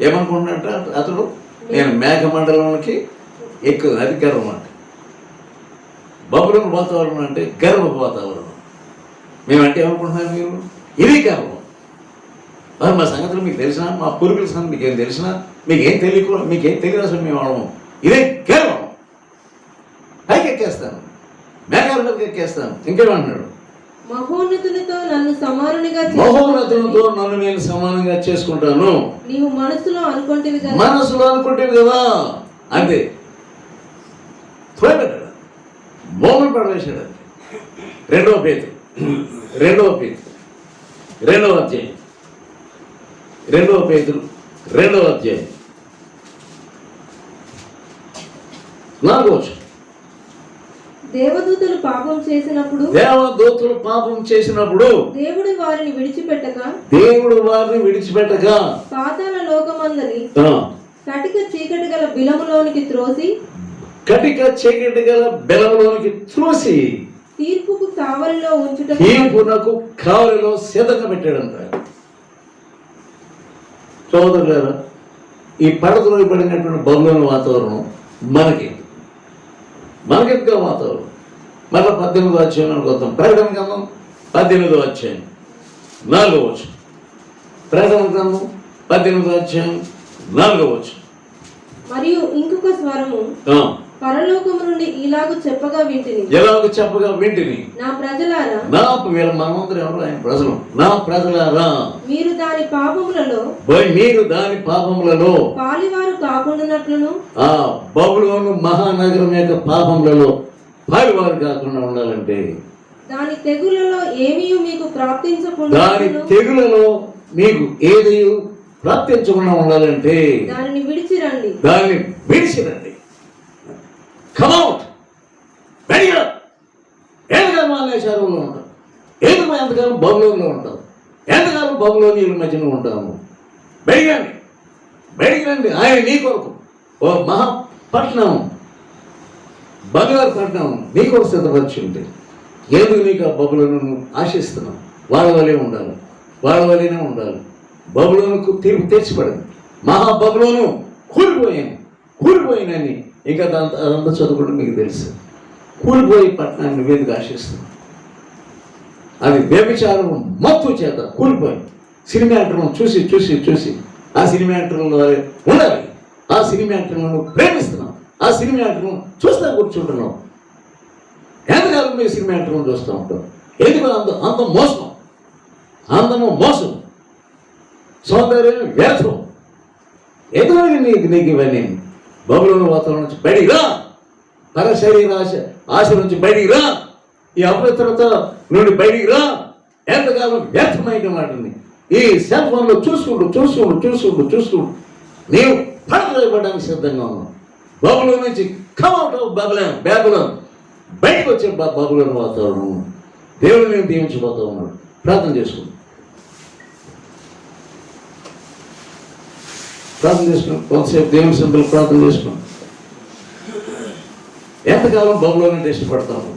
ఏమనుకుంటున్నట్ట అతడు, నేను మేఘమండలంకి ఎక్కువ, అది గర్వం అంటే. బబులోను వాతావరణం అంటే గర్వ వాతావరణం. మేమంటే ఏమనుకుంటున్నారు మీరు? ఇది గర్వం. మరి మా సంగతులు మీకు తెలిసినా, మా పూర్వీకుల సంగతి మీకేం తెలిసినా, మీకేం తెలియదు అసలు మేము వాడము. ఇదే గర్వం. పైకి ఎక్కేస్తాను, మేఘాల మీదకి ఎక్కేస్తాను. ఇంకేమన్నాడు? మహోన్నతునితో నన్ను సమానునిగా మహోన్నతునితో నన్ను నేను సమానంగా చేసుకుంటాను. నీవు మనసులో అనుకుంటేవి కదా. మనసులో అనుకుంటేవి కదా. అంతే, పెట్టాడు, మోమలు పడవేశాడు. రెండవ పేతురు రెండవ అధ్యాయం, రెండవ పేతురు రెండవ అధ్యాయం 4వ వచనం. దేవదూతలు పాపం చేసినప్పుడు దేవుడు వారిని విడిచిపెట్టక పాతాళ లోకమందలి కటిక చీకటి గల బిలములోనికి త్రోసి తీర్పుకు కావలిలో సిద్ధంగా పెట్టాడంట. సోదరులారా, ఈ పడద్రోయబడినటువంటి బబులోని వాతావరణం మనకెందుకు వాతావరణం? మళ్ళీ 18వ అధ్యాయంలోకి వద్దాం. ప్రకటన గ్రంథం 18వ అధ్యాయం 4వ వచనం. ప్రకటన గ్రంథం 18వ అధ్యాయం 4వ వచనం. మరియు ఇంకొక స్వరము పరలోకము నుండి ఎలాగూ చెప్పగా వింటిని, నా ప్రజలారా, మనమందరం ఎవరు? ఆయన ప్రజలు. నా ప్రజలారా, మీరు దాని పాపములలో పాలివారు కాకుండానట్లును, ఆ బబులోను మహానగరం యొక్క పాపములలో పాలివారు కాకుండా ఉండాలంటే, దాని తెగులలో ఏమీ మీకు ప్రాప్తించకుండా ఉండాలంటే దానిని విడిచిరండి. Come out! బయటికి ఎంతకాలం ఆలేశారంలో ఉంటాం? ఎంతకాలం బబులోన్లో ఉంటాం? ఎంతకాలం బబులోనీయుల మధ్యలో ఉంటాము? బయటికి రండి. ఆయన నీ కొరకు ఓ మహాపట్నం, బంగారు పట్నం నీ కొరకు సిద్ధపరిచి ఉంటే ఎందుకు నీకు ఆ బబులోను ఆశిస్తున్నాం? వాళ్ళ వల్లే ఉండాలి. బబులోనుకు తీర్పు తెచ్చిపడింది. మహాబబులోను కూలిపోయినని ఇంకా అదంతా చదువుకుంటే మీకు తెలుసు. కూలిపోయి పట్టణాన్ని నువ్వేందుకు ఆశిస్తున్నావు? అది వ్యభిచారం మత్తు చేత కూలిపోయి సినిమా యాక్టర్లను చూసి ఆ సినిమా యాక్టర్ల ద్వారా ఉండాలి. ఆ సినిమా యాక్టర్లను ప్రేమిస్తున్నాం. ఆ సినిమా యాక్టర్లను చూస్తూ కూర్చుంటున్నాం. ఎంతకాలం మీరు సినిమా యాక్టర్లను చూస్తూ ఉంటాం? ఎందుకు అంత అందము మోసం, సౌందర్యం వ్యర్థం. ఎందుకు నీకు ఇవన్నీ? బబులోను వాతావరణం నుంచి బయటికి రా. పరశరీర ఆశ నుంచి బయటికి రా. ఈ అపవిత్రత నుండి బయటికి రా. ఎంతకాలం వ్యర్థమైన వాటిని ఈ సెల్ ఫోన్లో చూసుకుంటూ నీవు పడగలబడడానికి సిద్ధంగా ఉన్నావు. బబులోను నుంచి కమ్ అవుట్ ఆఫ్ బ్యాబిలోన్ బయటకు వచ్చే బబులోను వాతావరణం దేవుడు నేను దీవించబోతా ఉన్నాడు. ప్రార్థన చేసుకున్నాం. కొంతసేపు దేవుని సింపుల్ ప్రార్థన చేసుకున్నాం. ఎంతకాలం బబులోని ఇష్టపడతాము?